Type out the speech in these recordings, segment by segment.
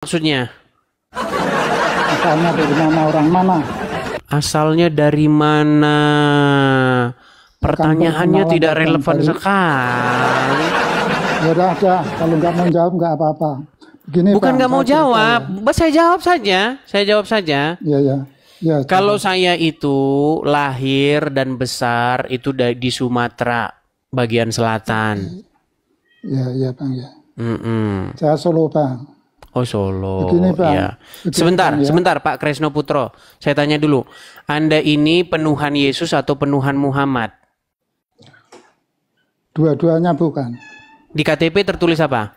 Maksudnya? Asalnya dari mana, orang mana? Asalnya dari mana? Pertanyaannya tidak relevan sekali. Ya udah, kalau nggak mau jawab nggak apa-apa. Begini, bukan nggak mau jawab, ya. Saya jawab saja. Saya jawab saja. Ya, kalau saya itu lahir dan besar itu di Sumatera bagian selatan. Ya Bang ya. Saya Solo Bang. Oh Solo. Begini, Bang. Ya. Sebentar Pak Kresno Putro. Saya tanya dulu. Anda ini penuhan Yesus atau penuhan Muhammad? Dua-duanya bukan. Di KTP tertulis apa?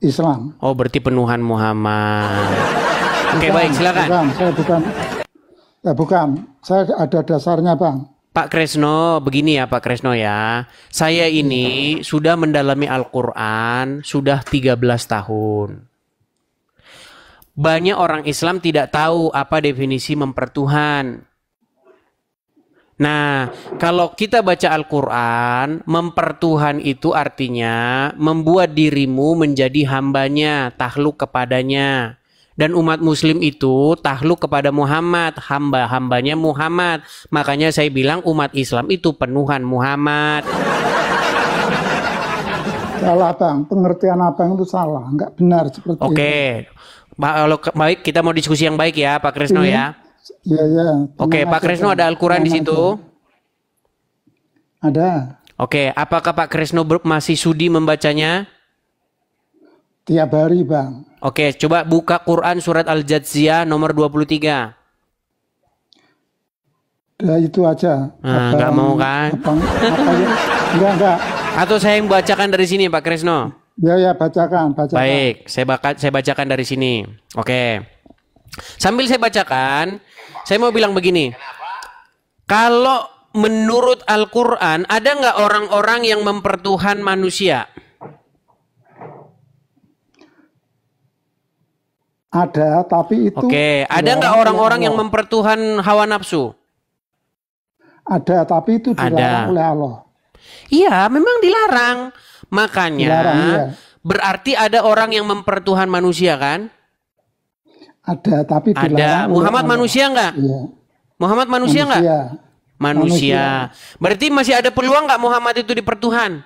Islam. Oh berarti penuhan Muhammad. Oke baik silakan. Bukan. Saya ada dasarnya Bang. Pak Kresno, begini ya Pak Kresno ya. Saya ini sudah mendalami Al-Quran sudah 13 tahun. Banyak orang Islam tidak tahu apa definisi mempertuhan. Nah, kalau kita baca Al-Quran, mempertuhan itu artinya membuat dirimu menjadi hambanya, takluk kepadanya. Dan umat muslim itu takluk kepada Muhammad, hamba-hambanya Muhammad. Makanya saya bilang umat Islam itu penuhan Muhammad. Salah Bang, pengertian Abang itu salah, nggak benar seperti itu. Oke, baik kita mau diskusi yang baik ya Pak Kresno ya. Iya. Oke, Pak Kresno ada Al-Quran di situ? Ada. Oke, apakah Pak Kresno masih sudi membacanya? Tiap hari Bang. Oke, coba buka Quran surat Al-Jathiyah nomor 23. Udah itu aja. Nggak mau kan? Enggak. Atau saya yang bacakan dari sini Pak Kresno? Ya, bacakan. Baik, saya bacakan dari sini. Oke. Sambil saya bacakan, saya mau bilang begini. Kalau menurut Al-Quran, ada nggak orang-orang yang mempertuhan manusia? Ada, tapi itu... Oke, ada nggak orang-orang yang mempertuhan hawa nafsu? Ada, tapi itu dilarang oleh Allah. Iya, memang dilarang. Makanya dilarang, iya. Berarti ada orang yang mempertuhan manusia kan? Ada, tapi dilarang. Ada. Muhammad manusia nggak? Iya. Muhammad manusia nggak? Manusia. Berarti masih ada peluang nggak Muhammad itu dipertuhan?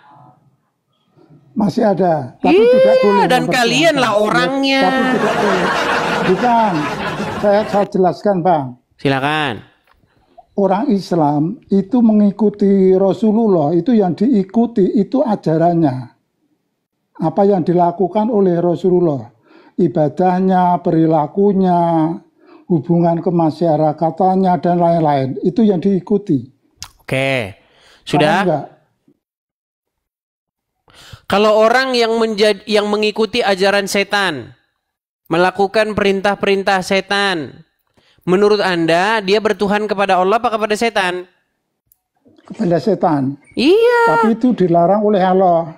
Masih ada, tapi tidak boleh. Dan kalian lah orangnya. Tapi tidak boleh. Bukan. Saya jelaskan Bang. Silakan. Orang Islam itu mengikuti Rasulullah, itu yang diikuti itu ajarannya. Apa yang dilakukan oleh Rasulullah. Ibadahnya, perilakunya, hubungan kemasyarakatan dan lain-lain. Itu yang diikuti. Oke. Sudah? Kalau orang yang mengikuti ajaran setan, melakukan perintah-perintah setan, menurut Anda dia bertuhan kepada Allah apa kepada setan? Kepada setan. Iya. Tapi itu dilarang oleh Allah.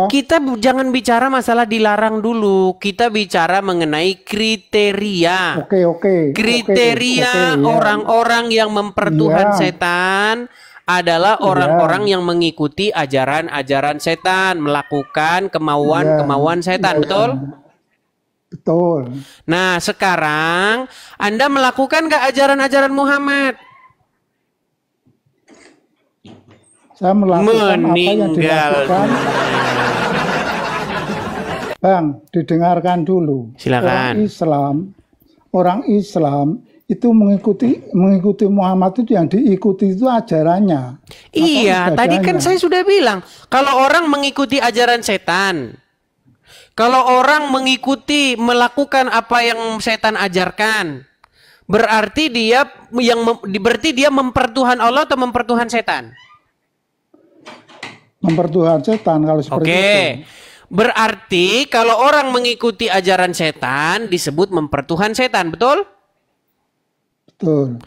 Kita jangan bicara masalah dilarang dulu. Kita bicara mengenai kriteria. Oke. Kriteria orang-orang yang mempertuhan setan adalah orang-orang yang mengikuti ajaran-ajaran setan, melakukan kemauan-kemauan setan, betul? Betul. Nah, sekarang Anda melakukan nggak ajaran-ajaran Muhammad? Saya melakukan apa yang dilakukan. Bang, didengarkan dulu. Silakan. Orang Islam itu mengikuti Muhammad itu yang diikuti itu ajarannya. Iya, tadi kan saya sudah bilang, kalau orang mengikuti ajaran setan, kalau orang melakukan apa yang setan ajarkan, berarti dia mempertuhan Allah atau mempertuhan setan? Mempertuhan setan kalau seperti itu. Berarti kalau orang mengikuti ajaran setan disebut mempertuhan setan, betul? Betul.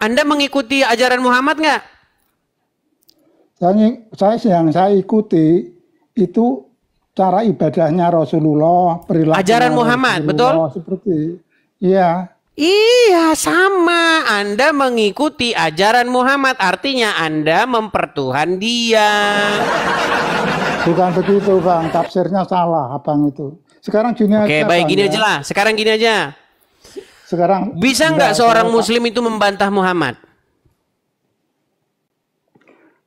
Anda mengikuti ajaran Muhammad nggak? Yang saya ikuti itu cara ibadahnya Rasulullah, perilaku ajaran Muhammad, betul? Seperti, iya. Iya, sama. Anda mengikuti ajaran Muhammad, artinya Anda mempertuhan dia. Bukan begitu, Bang. Tafsirnya salah, Abang itu. Sekarang gini aja. Oke, baik, Bang, gini ya. aja lah. Sekarang gini aja. Sekarang Bisa nggak seorang muslim itu membantah Muhammad?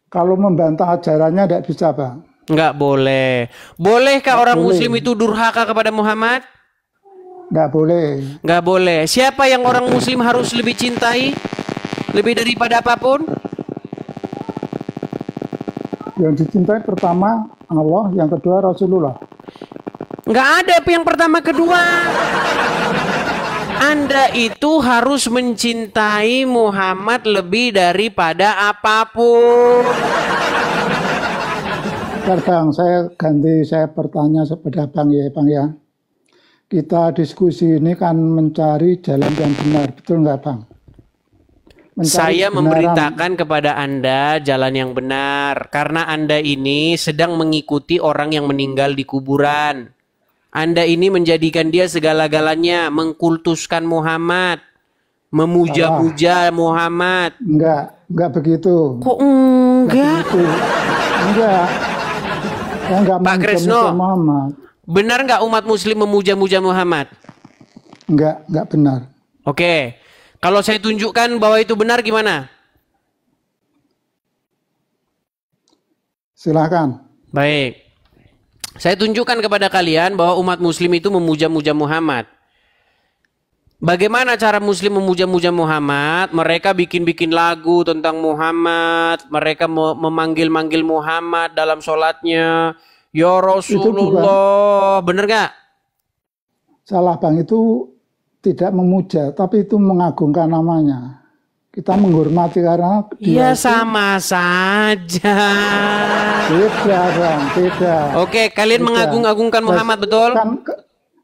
kalau membantah ajarannya tidak bisa, Bang. Nggak boleh. Bolehkah Nggak orang boleh. muslim itu durhaka kepada Muhammad? Nggak boleh. Nggak boleh. Siapa yang orang muslim harus lebih cintai? Lebih daripada apapun? Yang dicintai pertama Allah, yang kedua Rasulullah. Nggak ada yang pertama kedua. Anda itu harus mencintai Muhammad lebih daripada apapun. Bentar, Bang, saya bertanya kepada Bang ya, Bang ya. Kita diskusi ini kan mencari jalan yang benar, betul nggak, Bang? Saya memberitakan kepada Anda jalan yang benar karena Anda ini sedang mengikuti orang yang meninggal di kuburan. Anda ini menjadikan dia segala-galanya, mengkultuskan Muhammad, memuja-muja Muhammad. Enggak begitu. Kok enggak? Enggak. Enggak Pak Kresno, Muhammad. Benar nggak umat muslim memuja-muja Muhammad? Enggak benar. Oke. Kalau saya tunjukkan bahwa itu benar gimana? Silakan. Baik. Saya tunjukkan kepada kalian bahwa umat muslim itu memuja-muja Muhammad. Bagaimana cara muslim memuja-muja Muhammad? Mereka bikin-bikin lagu tentang Muhammad. Mereka memanggil-manggil Muhammad dalam sholatnya. Ya Rasulullah. Bener gak? Salah, Bang. Itu tidak memuja, tapi itu mengagungkan namanya. Kita menghormati karena dia sama saja. Beda, Bang, beda. Oke, kalian mengagung-agungkan Muhammad, betul?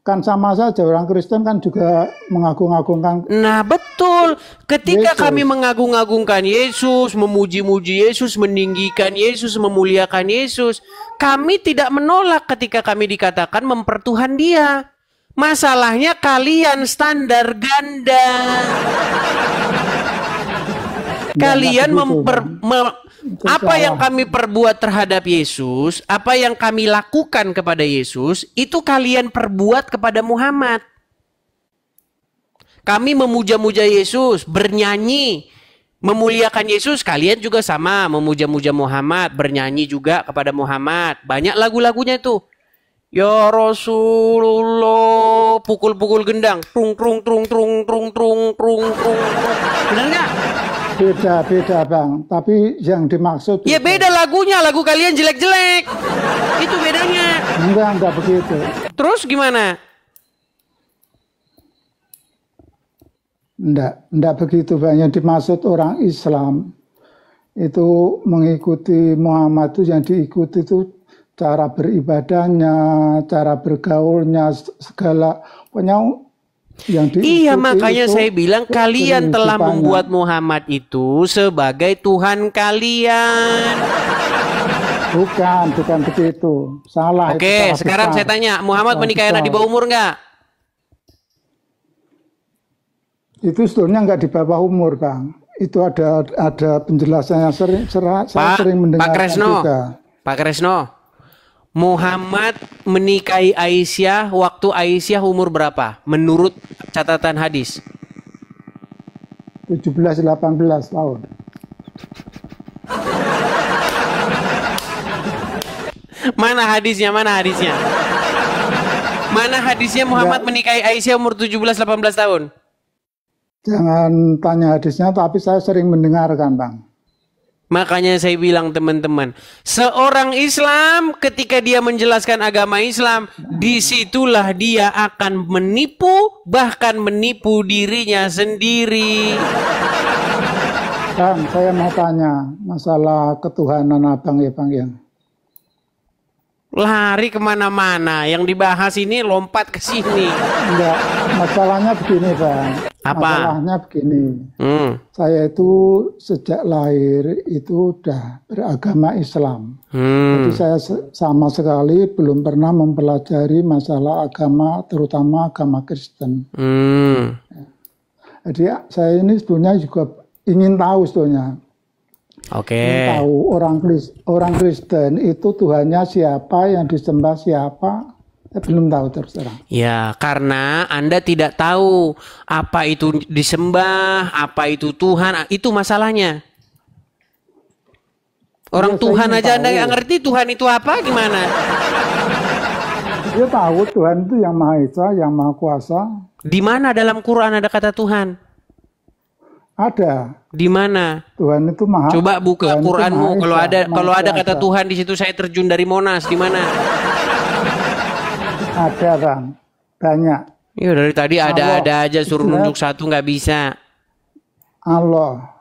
Kan sama saja, orang Kristen kan juga mengagung-agungkan. Nah, betul. Ketika Yesus. kami mengagung-agungkan Yesus, memuji-muji Yesus, meninggikan Yesus, memuliakan Yesus, kami tidak menolak ketika kami dikatakan mempertuhan dia. Masalahnya kalian standar ganda. Kalian apa yang kami perbuat terhadap Yesus, apa yang kami lakukan kepada Yesus, itu kalian perbuat kepada Muhammad. Kami memuja-muja Yesus, bernyanyi, memuliakan Yesus, kalian juga sama, memuja-muja Muhammad, bernyanyi juga kepada Muhammad. Banyak lagu-lagunya itu. Ya Rasulullah, pukul-pukul gendang, trung trung trung trung trung trung trung trung. Benar nggak? Beda, Bang. Tapi yang dimaksud... Ya beda lagunya, lagu kalian jelek-jelek. Itu bedanya. Enggak begitu. Terus gimana? Enggak begitu, Bang. Yang dimaksud orang Islam itu mengikuti Muhammad, itu yang diikuti itu cara beribadahnya, cara bergaulnya, segala pokoknya yang diikuti. Iya, makanya saya bilang kalian telah membuat Muhammad itu sebagai Tuhan kalian. Bukan begitu. Salah. Oke, sekarang saya tanya, Muhammad menikahi anak di bawah umur nggak? Itu sebetulnya nggak di bawah umur, Bang. Itu ada penjelasan yang sering mendengar. Pak Kresno, Muhammad menikahi Aisyah waktu Aisyah umur berapa? Menurut catatan hadis. 17-18 tahun. Mana hadisnya? Mana hadisnya Muhammad menikahi Aisyah umur 17-18 tahun? Jangan tanya hadisnya, tapi saya sering mendengarkan, Bang. Makanya saya bilang teman-teman, seorang Islam ketika dia menjelaskan agama Islam, disitulah dia akan menipu, bahkan menipu dirinya sendiri. Bang, saya mau tanya masalah ketuhanan Abang ya, Bang ya. Lari kemana-mana, yang dibahas ini lompat ke sini. Enggak, masalahnya begini, Bang. Apa? Masalahnya begini. Saya itu sejak lahir itu udah beragama Islam. Jadi saya sama sekali belum pernah mempelajari masalah agama, terutama agama Kristen. Jadi saya ini sebetulnya juga ingin tahu sebetulnya. Oke. Ingin tahu orang Kristen itu Tuhannya siapa, yang disembah siapa. Saya belum tahu terus terang. Ya, karena Anda tidak tahu apa itu disembah, apa itu Tuhan, itu masalahnya. Orang Ya, Tuhan saya ingin aja Anda tahu. nggak ngerti Tuhan itu apa, gimana? Dia tahu Tuhan itu yang Maha Esa, yang Maha Kuasa. Di mana dalam Quran ada kata Tuhan? Ada. Di mana? Tuhan itu Maha. Coba buka Tuhan itu Quranmu. Maha Kalau Esa, ada Maha kata Kuasa. Tuhan di situ saya terjun dari Monas. Di mana? Ada, Bang. Banyak. Ya dari tadi Allah. ada aja suruh nunjuk satu nggak bisa. Allah.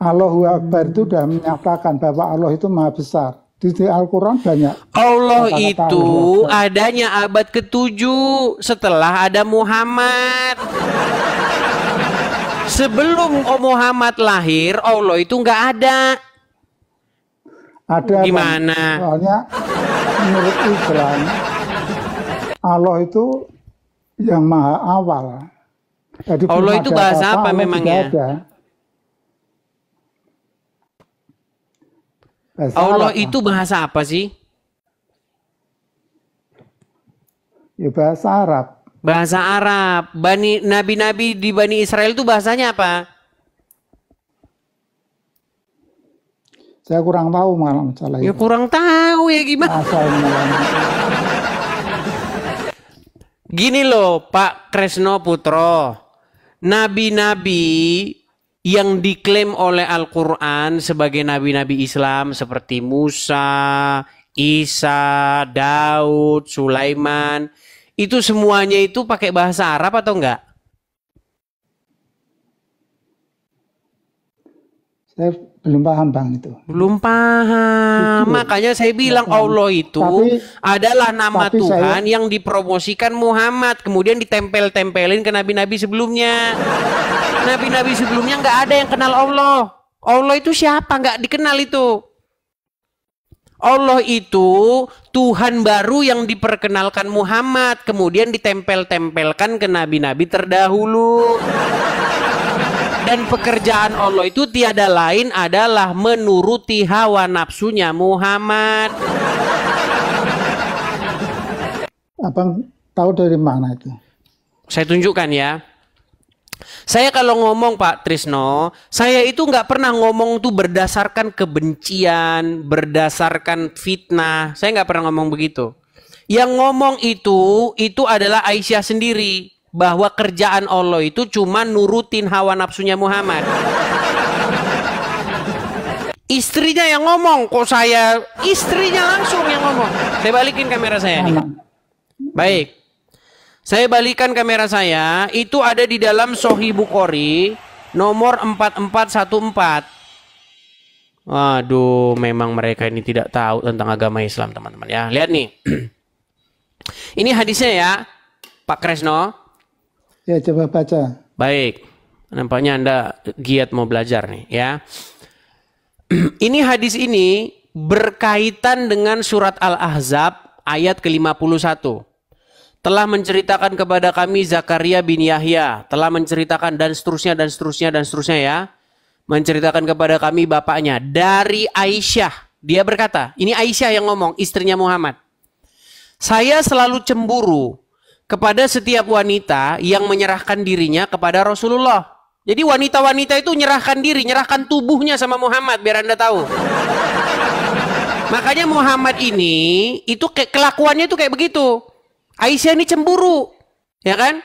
Allahu Akbar itu sudah menyatakan bahwa Allah itu Maha Besar. Di Al-Quran banyak. Allah Kata-kata itu Allahu Akbar. adanya abad ke-7 setelah ada Muhammad. Sebelum Muhammad lahir, Allah itu nggak ada. Ada, Bang. Gimana? Soalnya menurut Islam, Allah itu yang Maha Awal. Jadi Allah belum itu ada bahasa apa-apa, apa Allah memangnya? tidak ada. Bahasa Allah Arab, Bang. itu bahasa apa sih? Ya, bahasa Arab. Bahasa Arab. Nabi-nabi di Bani Israel itu bahasanya apa? Saya kurang tahu malah masalah Ya itu. kurang tahu ya gimana. Asalnya. Gini loh Pak Kresno Putro. Nabi-nabi yang diklaim oleh Al-Quran sebagai nabi-nabi Islam seperti Musa, Isa, Daud, Sulaiman. Itu semuanya itu pakai bahasa Arab atau enggak? Saya belum paham, Bang, itu. Belum paham. Itu. Makanya saya bilang Allah itu Tapi- adalah nama tapi Tuhan yang dipromosikan Muhammad. Kemudian ditempel-tempelin ke nabi-nabi sebelumnya. Nabi-nabi sebelumnya nggak ada yang kenal Allah. Allah itu siapa? Nggak dikenal itu. Allah itu Tuhan baru yang diperkenalkan Muhammad. Kemudian ditempel-tempelkan ke nabi-nabi terdahulu. Dan pekerjaan Allah itu tiada lain adalah menuruti hawa nafsunya Muhammad. Abang tahu dari mana itu? Saya tunjukkan ya. Saya kalau ngomong Pak Trisno, saya itu nggak pernah ngomong tuh berdasarkan kebencian, berdasarkan fitnah. Saya nggak pernah ngomong begitu. Yang ngomong itu adalah Aisyah sendiri. Bahwa kerjaan Allah itu cuma nurutin hawa nafsunya Muhammad. Istrinya yang ngomong, kok saya istrinya langsung yang ngomong. Saya balikin kamera saya nih. Baik. Saya balikan kamera saya, itu ada di dalam Sahih Bukhari nomor 4414. Waduh, memang mereka ini tidak tahu tentang agama Islam, teman-teman ya. Lihat nih. Ini hadisnya ya, Pak Kresno. Ya, coba baca. Baik, nampaknya Anda giat mau belajar nih ya. Ini hadis ini berkaitan dengan surat Al-Ahzab ayat ke-51. Telah menceritakan kepada kami Zakaria bin Yahya, telah menceritakan dan seterusnya ya. Menceritakan kepada kami bapaknya dari Aisyah. Dia berkata, ini Aisyah yang ngomong, istrinya Muhammad. Saya selalu cemburu kepada setiap wanita yang menyerahkan dirinya kepada Rasulullah. Jadi wanita-wanita itu nyerahkan diri, nyerahkan tubuhnya sama Muhammad, biar Anda tahu. Makanya Muhammad ini, itu kelakuannya itu kayak begitu. Aisyah ini cemburu, ya kan?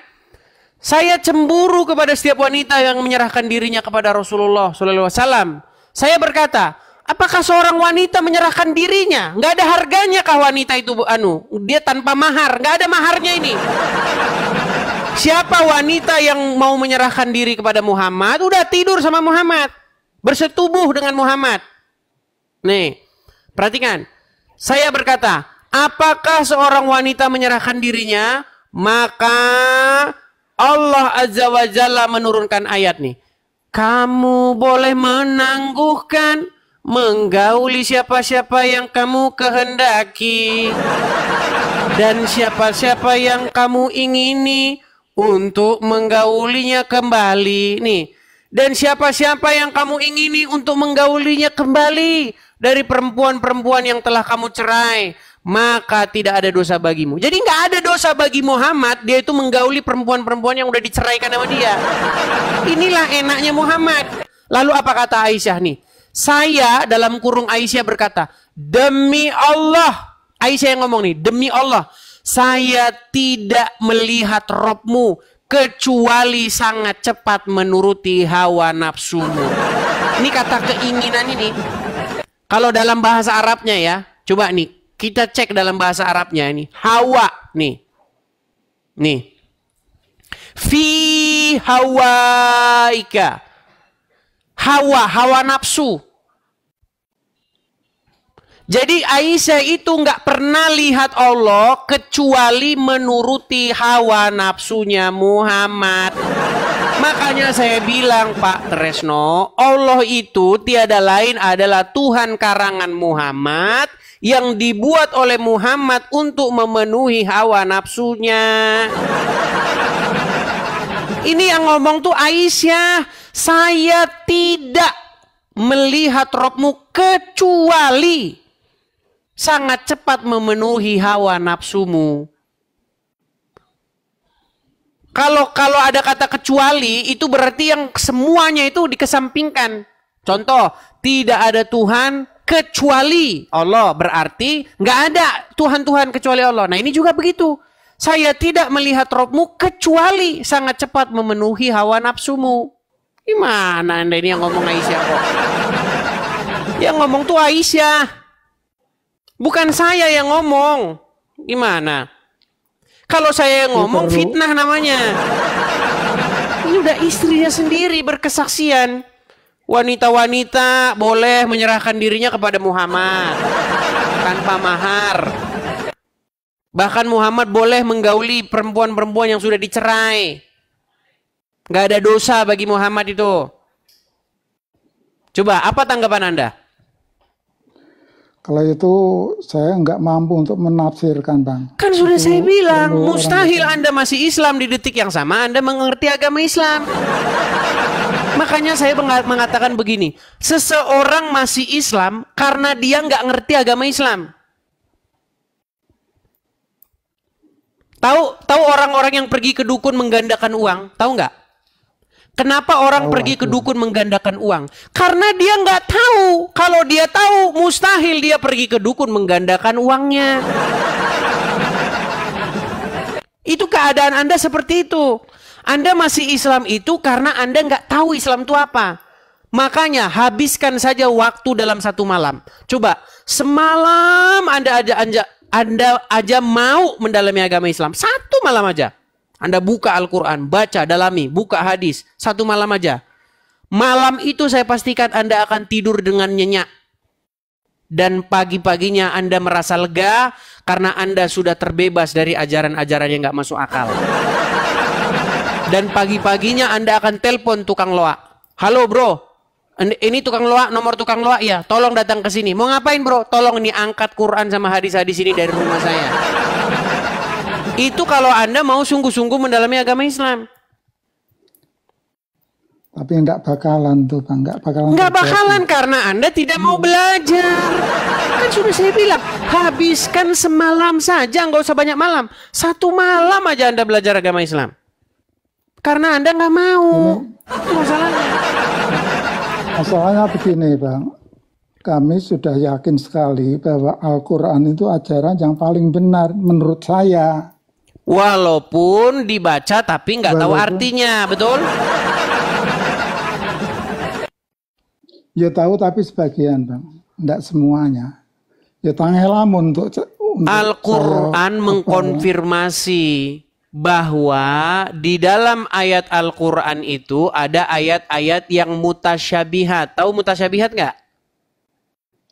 Saya cemburu kepada setiap wanita yang menyerahkan dirinya kepada Rasulullah SAW. Saya berkata, apakah seorang wanita menyerahkan dirinya? Nggak ada harganya kah wanita itu? Dia tanpa mahar, nggak ada maharnya ini. Siapa wanita yang mau menyerahkan diri kepada Muhammad? Udah tidur sama Muhammad, bersetubuh dengan Muhammad. Nih, perhatikan. Saya berkata, apakah seorang wanita menyerahkan dirinya? Maka Allah Azza wa Jalla menurunkan ayat nih. Kamu boleh menangguhkan, menggauli siapa-siapa yang kamu kehendaki, dan siapa-siapa yang kamu ingini, untuk menggaulinya kembali. Nih. Dan siapa-siapa yang kamu ingini untuk menggaulinya kembali dari perempuan-perempuan yang telah kamu cerai, maka tidak ada dosa bagimu. Jadi nggak ada dosa bagi Muhammad, dia itu menggauli perempuan-perempuan yang udah diceraikan sama dia. Inilah enaknya Muhammad. Lalu apa kata Aisyah nih? Saya dalam kurung Aisyah berkata, demi Allah, Aisyah yang ngomong nih, demi Allah, saya tidak melihat Robmu kecuali sangat cepat menuruti hawa nafsumu. Ini kata keinginan ini. Kalau dalam bahasa Arabnya ya, coba nih kita cek dalam bahasa Arabnya ini. Hawa nih. Nih. Fi hawaika. Hawa nafsu. Jadi Aisyah itu nggak pernah lihat Allah kecuali menuruti hawa nafsunya Muhammad. Makanya saya bilang Pak Tresno, Allah itu tiada lain adalah Tuhan karangan Muhammad yang dibuat oleh Muhammad untuk memenuhi hawa nafsunya. Ini yang ngomong tuh Aisyah. Saya tidak melihat Robmu kecuali sangat cepat memenuhi hawa nafsumu. Kalau ada kata kecuali, itu berarti yang semuanya itu dikesampingkan. Contoh, tidak ada Tuhan kecuali Allah. Berarti nggak ada Tuhan kecuali Allah. Nah ini juga begitu. Saya tidak melihat Robmu kecuali sangat cepat memenuhi hawa nafsumu. Gimana Anda ini yang ngomong Aisyah kok? Yang ngomong tuh Aisyah. Bukan saya yang ngomong. Gimana? Kalau saya yang ngomong fitnah namanya. Ini udah istrinya sendiri berkesaksian. Wanita-wanita boleh menyerahkan dirinya kepada Muhammad tanpa mahar. Bahkan Muhammad boleh menggauli perempuan-perempuan yang sudah dicerai. Gak ada dosa bagi Muhammad itu. Coba, apa tanggapan Anda? Kalau itu saya nggak mampu untuk menafsirkan, Bang. Kan sudah saya bilang, mustahil Anda masih Islam di detik yang sama Anda mengerti agama Islam. Makanya saya mengatakan begini, seseorang masih Islam karena dia nggak ngerti agama Islam. Tahu orang-orang yang pergi ke dukun menggandakan uang? Tahu nggak? Kenapa orang pergi ke dukun menggandakan uang? Karena dia nggak tahu. Kalau dia tahu, mustahil dia pergi ke dukun menggandakan uangnya. Itu keadaan Anda seperti itu. Anda masih Islam itu karena Anda nggak tahu Islam itu apa. Makanya habiskan saja waktu dalam satu malam. Coba, semalam Anda aja mau mendalami agama Islam. Satu malam aja. Anda buka Al-Quran, baca, dalami, buka hadis. Satu malam aja. Malam itu saya pastikan Anda akan tidur dengan nyenyak. Dan pagi-paginya Anda merasa lega karena Anda sudah terbebas dari ajaran-ajaran yang gak masuk akal. Dan pagi-paginya Anda akan telepon tukang loak. Halo bro, ini tukang loak, nomor tukang loak ya. Tolong datang ke sini. Mau ngapain bro? Tolong ini angkat Quran sama hadis-hadis ini dari rumah saya. Itu kalau Anda mau sungguh-sungguh mendalami agama Islam. Tapi enggak bakalan tuh Bang, enggak bakalan karena Anda tidak mau belajar. Kan sudah saya bilang, habiskan semalam saja, nggak usah banyak malam. Satu malam aja Anda belajar agama Islam. Karena Anda nggak mau. Itu masalahnya. Masalahnya begini Bang, kami sudah yakin sekali bahwa Al-Quran itu ajaran yang paling benar menurut saya. Walaupun dibaca tapi nggak tahu artinya, betul? Ya tahu tapi sebagian Bang, enggak semuanya. Ya tangelamun untuk Al-Quran mengkonfirmasi bahwa di dalam ayat Al-Quran itu ada ayat-ayat yang mutasyabihat. Tahu mutasyabihat nggak?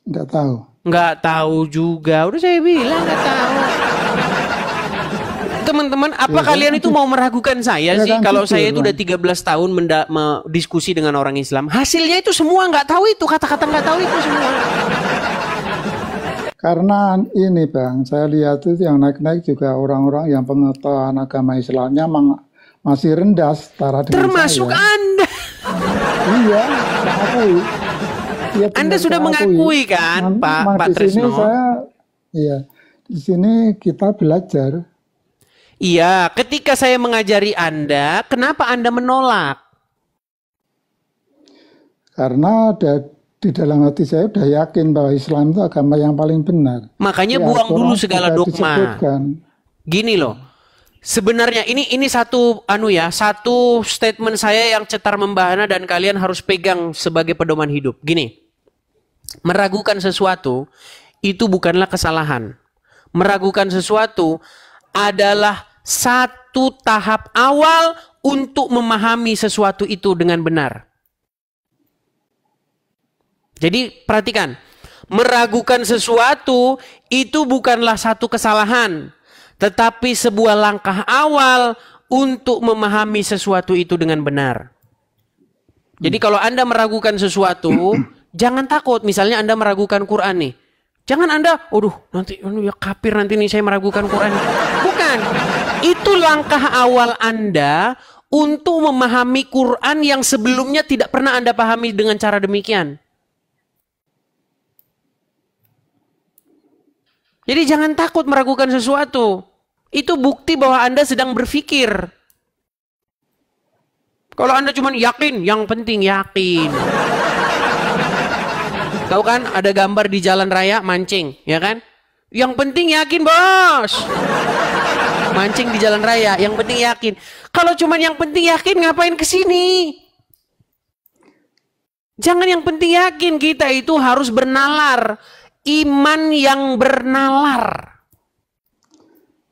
Enggak tahu. Nggak tahu juga. Udah saya bilang nggak tahu. Teman-teman, apa kalian itu mau meragukan saya sih? Kalau saya itu udah 13 tahun diskusi dengan orang Islam, hasilnya itu semua nggak tahu itu, kata-kata nggak tahu itu semua. Karena ini Bang, saya lihat itu yang naik-naik juga orang-orang yang pengetahuan agama Islamnya masih rendah setara dengan Termasuk saya. Anda. Iya, saya akui. Iya, Anda benar, sudah saya akui. mengakui kan, Pak Memang di sini Tresno? iya, di sini kita belajar. Iya, ketika saya mengajari Anda, kenapa Anda menolak? Karena di dalam hati saya sudah yakin bahwa Islam itu agama yang paling benar. Makanya Di buang dulu Al-Quran segala sudah dogma. disebutkan. Gini loh. Sebenarnya ini satu satu statement saya yang cetar membahana dan kalian harus pegang sebagai pedoman hidup. Gini. Meragukan sesuatu itu bukanlah kesalahan. Meragukan sesuatu adalah satu tahap awal untuk memahami sesuatu itu dengan benar. Jadi perhatikan, meragukan sesuatu itu bukanlah satu kesalahan, tetapi sebuah langkah awal untuk memahami sesuatu itu dengan benar. Jadi kalau Anda meragukan sesuatu, jangan takut. Misalnya Anda meragukan Quran nih. Jangan Anda, nanti ya kafir nanti nih saya meragukan Quran. Bukan. Itu langkah awal Anda untuk memahami Quran yang sebelumnya tidak pernah Anda pahami dengan cara demikian. Jadi jangan takut meragukan sesuatu. Itu bukti bahwa Anda sedang berpikir. Kalau Anda cuma yakin, yang penting yakin. Tahu kan ada gambar di jalan raya mancing, ya kan? Yang penting yakin, bos. Mancing di jalan raya, yang penting yakin. Kalau cuma yang penting yakin, ngapain kesini? Jangan yang penting yakin, kita itu harus bernalar. Iman yang bernalar.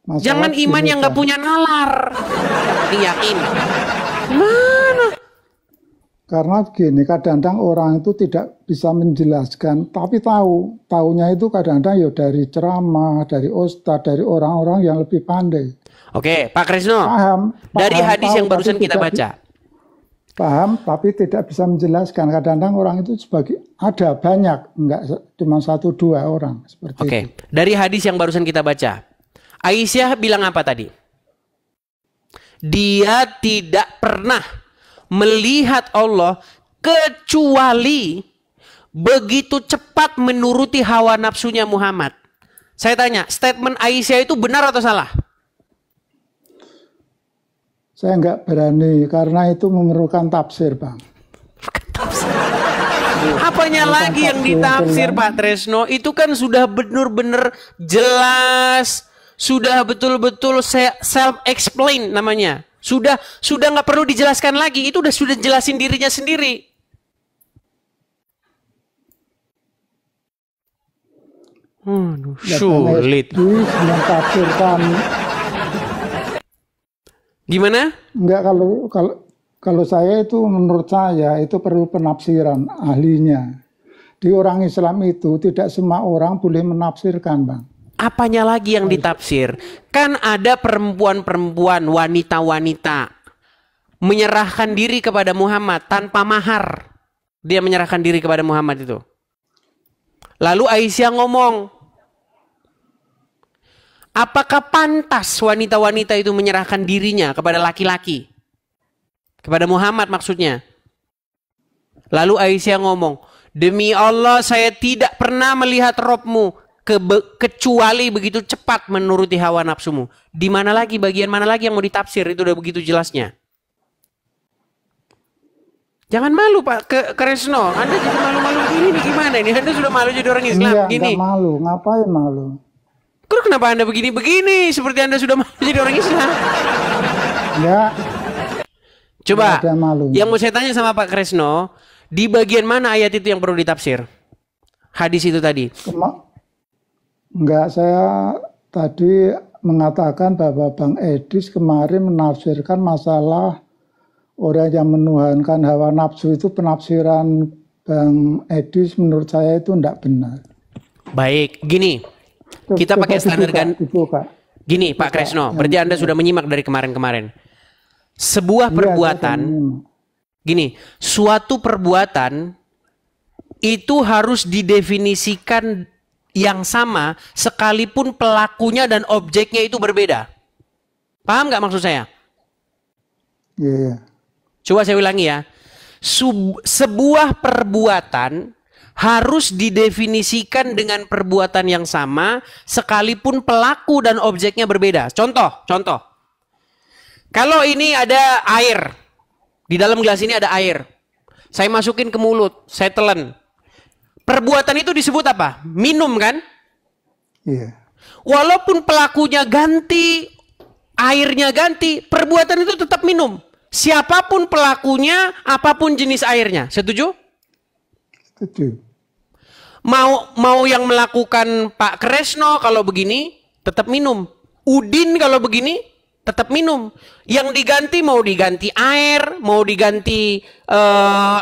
Masalah Jangan iman gini, yang nggak Pak. punya nalar. Yang penting yakin. Mana? Karena begini, kadang-kadang orang itu tidak bisa menjelaskan, tapi tahunya itu kadang-kadang ya dari ceramah, dari ustadz, dari orang-orang yang lebih pandai. Oke, Pak Kresno. Paham, Dari hadis tahu, yang barusan tapi kita tidak baca. paham, tapi tidak bisa menjelaskan. Kadang-kadang orang itu ada banyak, enggak cuma 1-2 orang seperti itu. Oke, dari hadis yang barusan kita baca. Aisyah bilang apa tadi? Dia tidak pernah melihat Allah kecuali begitu cepat menuruti hawa nafsunya Muhammad. Saya tanya, statement Aisyah itu benar atau salah? Saya enggak berani karena itu memerlukan tafsir, Bang. Apanya lagi yang ditafsir, Pak Tresno? Itu kan sudah benar-benar jelas, sudah betul-betul self-explain namanya. Sudah nggak perlu dijelaskan lagi. Itu sudah jelasin dirinya sendiri. Sulit. Mentafsirkan. Gimana? Enggak, kalau saya itu menurut saya itu perlu penafsiran ahlinya. Di orang Islam itu tidak semua orang boleh menafsirkan, Bang. Apanya lagi yang ditafsir? Kan ada perempuan-perempuan, wanita-wanita menyerahkan diri kepada Muhammad tanpa mahar. Dia menyerahkan diri kepada Muhammad itu. Lalu Aisyah ngomong, apakah pantas wanita-wanita itu menyerahkan dirinya kepada laki-laki? Kepada Muhammad maksudnya. Lalu Aisyah ngomong, demi Allah saya tidak pernah melihat Robmu kecuali begitu cepat menuruti hawa nafsumu. Di mana lagi, bagian mana lagi yang mau ditafsir? Itu udah begitu jelasnya. Jangan malu Pak Kresno. Anda jadi malu-malu gini nih, gimana ini? Anda sudah malu jadi orang Islam gini. Enggak malu, ngapain malu? Terus kenapa Anda begini-begini? Seperti Anda sudah malu jadi orang Islam. Enggak. Coba, ada malu. yang mau saya tanya sama Pak Kresno, di bagian mana ayat itu yang perlu ditafsir? Hadis itu tadi. Enggak, saya tadi mengatakan bahwa Bang Edis kemarin menafsirkan masalah orang yang menuhankan hawa nafsu itu, penafsiran Bang Edis menurut saya itu enggak benar. Baik, gini. Kita pakai standar kan. Gini Pak Kresno, berarti Anda sudah menyimak dari kemarin-kemarin. Sebuah perbuatan, gini, suatu perbuatan itu harus didefinisikan yang sama sekalipun pelakunya dan objeknya itu berbeda. Paham nggak maksud saya? Iya. Coba saya ulangi ya. Sebuah perbuatan harus didefinisikan dengan perbuatan yang sama sekalipun pelaku dan objeknya berbeda. Contoh. Kalau ini ada air. Di dalam gelas ini ada air. Saya masukin ke mulut, saya telan. Perbuatan itu disebut apa? Minum kan? Iya. Walaupun pelakunya ganti, airnya ganti, perbuatan itu tetap minum. Siapapun pelakunya, apapun jenis airnya. Setuju? Setuju. Mau yang melakukan Pak Kresno kalau begini, tetap minum. Udin kalau begini, tetap minum. Yang diganti mau diganti air, mau diganti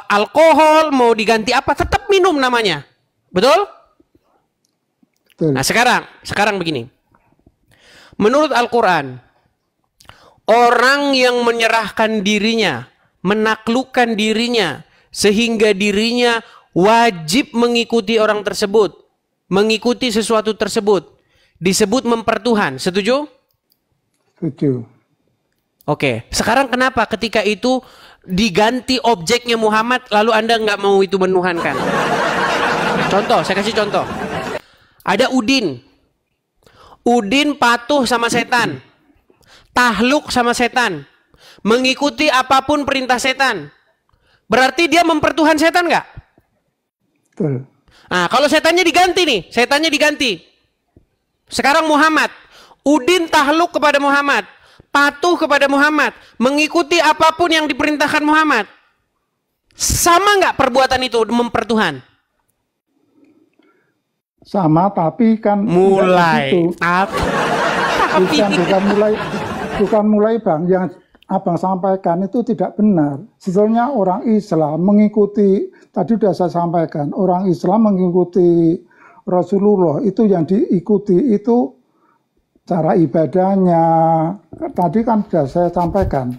alkohol, mau diganti apa, tetap minum namanya. Betul? Betul. Nah sekarang begini. Menurut Al-Quran, orang yang menyerahkan dirinya, menaklukkan dirinya, sehingga dirinya wajib mengikuti orang tersebut, mengikuti sesuatu tersebut, disebut mempertuhan. Setuju? Setuju. Oke, sekarang kenapa ketika itu diganti objeknya Muhammad, lalu Anda nggak mau itu menuhankan? Contoh, saya kasih contoh. Ada Udin. Udin patuh sama setan. Tahluk sama setan. Mengikuti apapun perintah setan. Berarti dia mempertuhan setan nggak? Betul. Nah, kalau setannya diganti nih, setannya diganti. Sekarang Muhammad. Udin tahluk kepada Muhammad. Patuh kepada Muhammad. Mengikuti apapun yang diperintahkan Muhammad. Sama nggak perbuatan itu mempertuhan? Sama, tapi kan Mulai. bukan mulai Bang. Yang Abang sampaikan itu tidak benar. Sebetulnya orang Islam mengikuti, tadi sudah saya sampaikan, orang Islam mengikuti Rasulullah, itu yang diikuti itu cara ibadahnya. Tadi kan sudah saya sampaikan.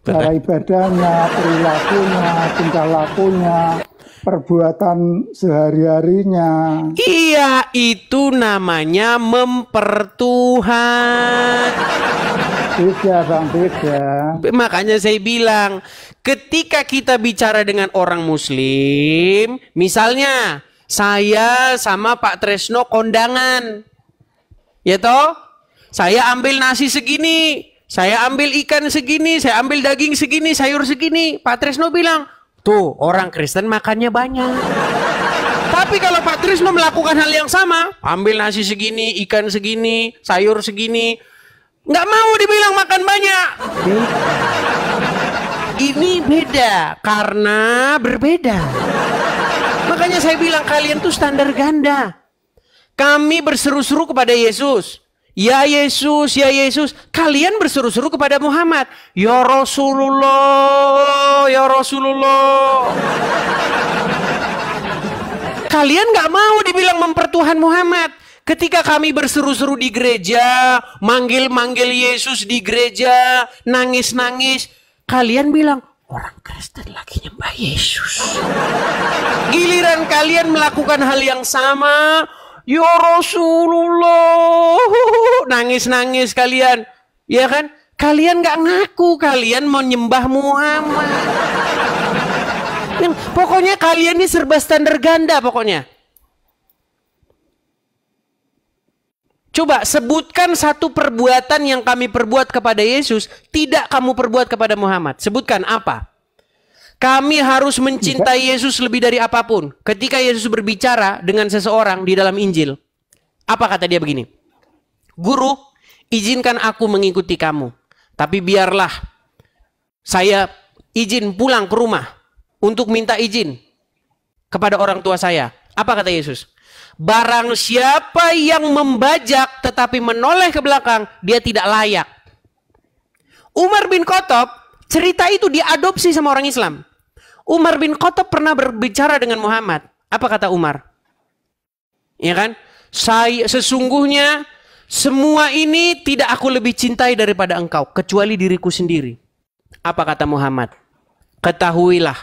Cara ibadahnya, perilakunya, tingkah lakunya, perbuatan sehari-harinya. Iya, itu namanya mempertuhan. Beda Bang, beda. Makanya saya bilang, ketika kita bicara dengan orang muslim, misalnya saya sama Pak Tresno kondangan, ya toh, saya ambil nasi segini, saya ambil ikan segini, saya ambil daging segini, sayur segini. Pak Tresno bilang, tuh orang Kristen makannya banyak. Tapi kalau Pak Tresno melakukan hal yang sama, ambil nasi segini, ikan segini, sayur segini, nggak mau dibilang makan banyak. Ini beda karena berbeda. Makanya saya bilang kalian tuh standar ganda. Kami berseru-seru kepada Yesus. Ya Yesus, ya Yesus. Kalian berseru-seru kepada Muhammad. Ya Rasulullah, ya Rasulullah. Kalian nggak mau dibilang mempertuhan Muhammad. Ketika kami berseru-seru di gereja, manggil-manggil Yesus di gereja, nangis-nangis, kalian bilang, orang Kristen lagi nyembah Yesus. Giliran kalian melakukan hal yang sama, ya Rasulullah, nangis-nangis kalian. Ya kan? Kalian gak ngaku, kalian mau nyembah Muhammad. Pokoknya kalian ini serba standar ganda pokoknya. Coba sebutkan satu perbuatan yang kami perbuat kepada Yesus, tidak kamu perbuat kepada Muhammad. Sebutkan apa? Kami harus mencintai Yesus lebih dari apapun. Ketika Yesus berbicara dengan seseorang di dalam Injil, apa kata dia begini? Guru, izinkan aku mengikuti kamu. Tapi biarlah saya izin pulang ke rumah untuk minta izin kepada orang tua saya. Apa kata Yesus? Barang siapa yang membajak tetapi menoleh ke belakang, dia tidak layak. Umar bin Khattab, cerita itu diadopsi sama orang Islam. Umar bin Khattab pernah berbicara dengan Muhammad. Apa kata Umar? Ya kan? Sesungguhnya semua ini tidak aku lebih cintai daripada engkau, kecuali diriku sendiri. Apa kata Muhammad? Ketahuilah,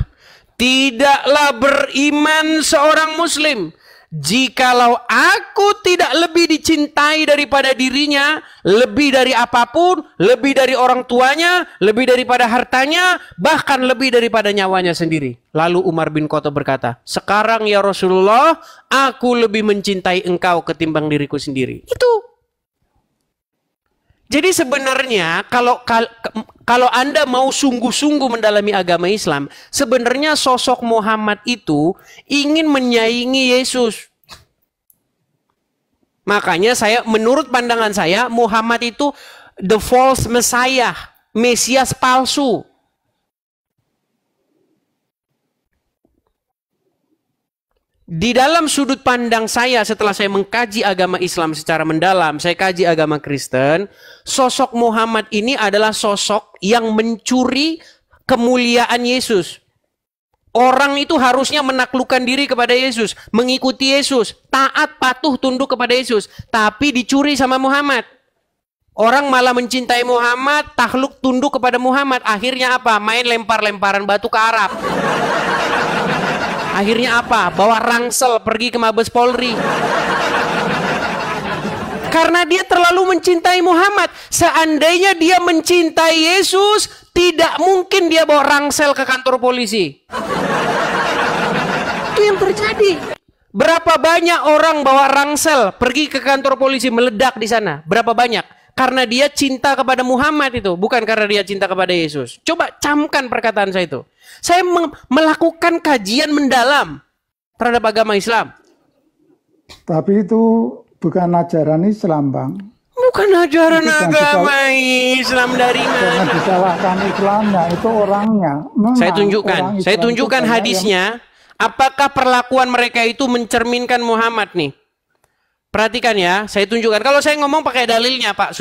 tidaklah beriman seorang muslim Jikalau aku tidak lebih dicintai daripada dirinya, lebih dari apapun, lebih dari orang tuanya, lebih daripada hartanya, bahkan lebih daripada nyawanya sendiri. Lalu Umar bin Khattab berkata, sekarang ya Rasulullah, aku lebih mencintai engkau ketimbang diriku sendiri. Itu. Jadi sebenarnya kalau Anda mau sungguh-sungguh mendalami agama Islam, sebenarnya sosok Muhammad itu ingin menyaingi Yesus. Makanya menurut pandangan saya, Muhammad itu the false Messiah, Mesias palsu. Di dalam sudut pandang saya setelah saya mengkaji agama Islam secara mendalam, saya kaji agama Kristen, sosok Muhammad ini adalah sosok yang mencuri kemuliaan Yesus. Orang itu harusnya menaklukkan diri kepada Yesus, mengikuti Yesus, taat, patuh, tunduk kepada Yesus, tapi dicuri sama Muhammad. Orang malah mencintai Muhammad, takluk, tunduk kepada Muhammad. Akhirnya apa? Main lempar-lemparan batu ke Arab. Akhirnya apa? Bawa rangsel pergi ke Mabes Polri. Karena dia terlalu mencintai Muhammad. Seandainya dia mencintai Yesus, tidak mungkin dia bawa rangsel ke kantor polisi. Itu yang terjadi. Berapa banyak orang bawa rangsel pergi ke kantor polisi, meledak di sana? Berapa banyak? Karena dia cinta kepada Muhammad itu, bukan karena dia cinta kepada Yesus. Coba camkan perkataan saya itu. Saya melakukan kajian mendalam terhadap agama Islam. Tapi itu bukan ajaran Islam, Bang. Bukan ajaran agama Islam dari mana? Jangan disalahkan Islamnya, itu orangnya. Memang saya tunjukkan hadisnya. Apakah perlakuan mereka itu mencerminkan Muhammad nih? Perhatikan ya, saya tunjukkan. Kalau saya ngomong pakai dalilnya, Pak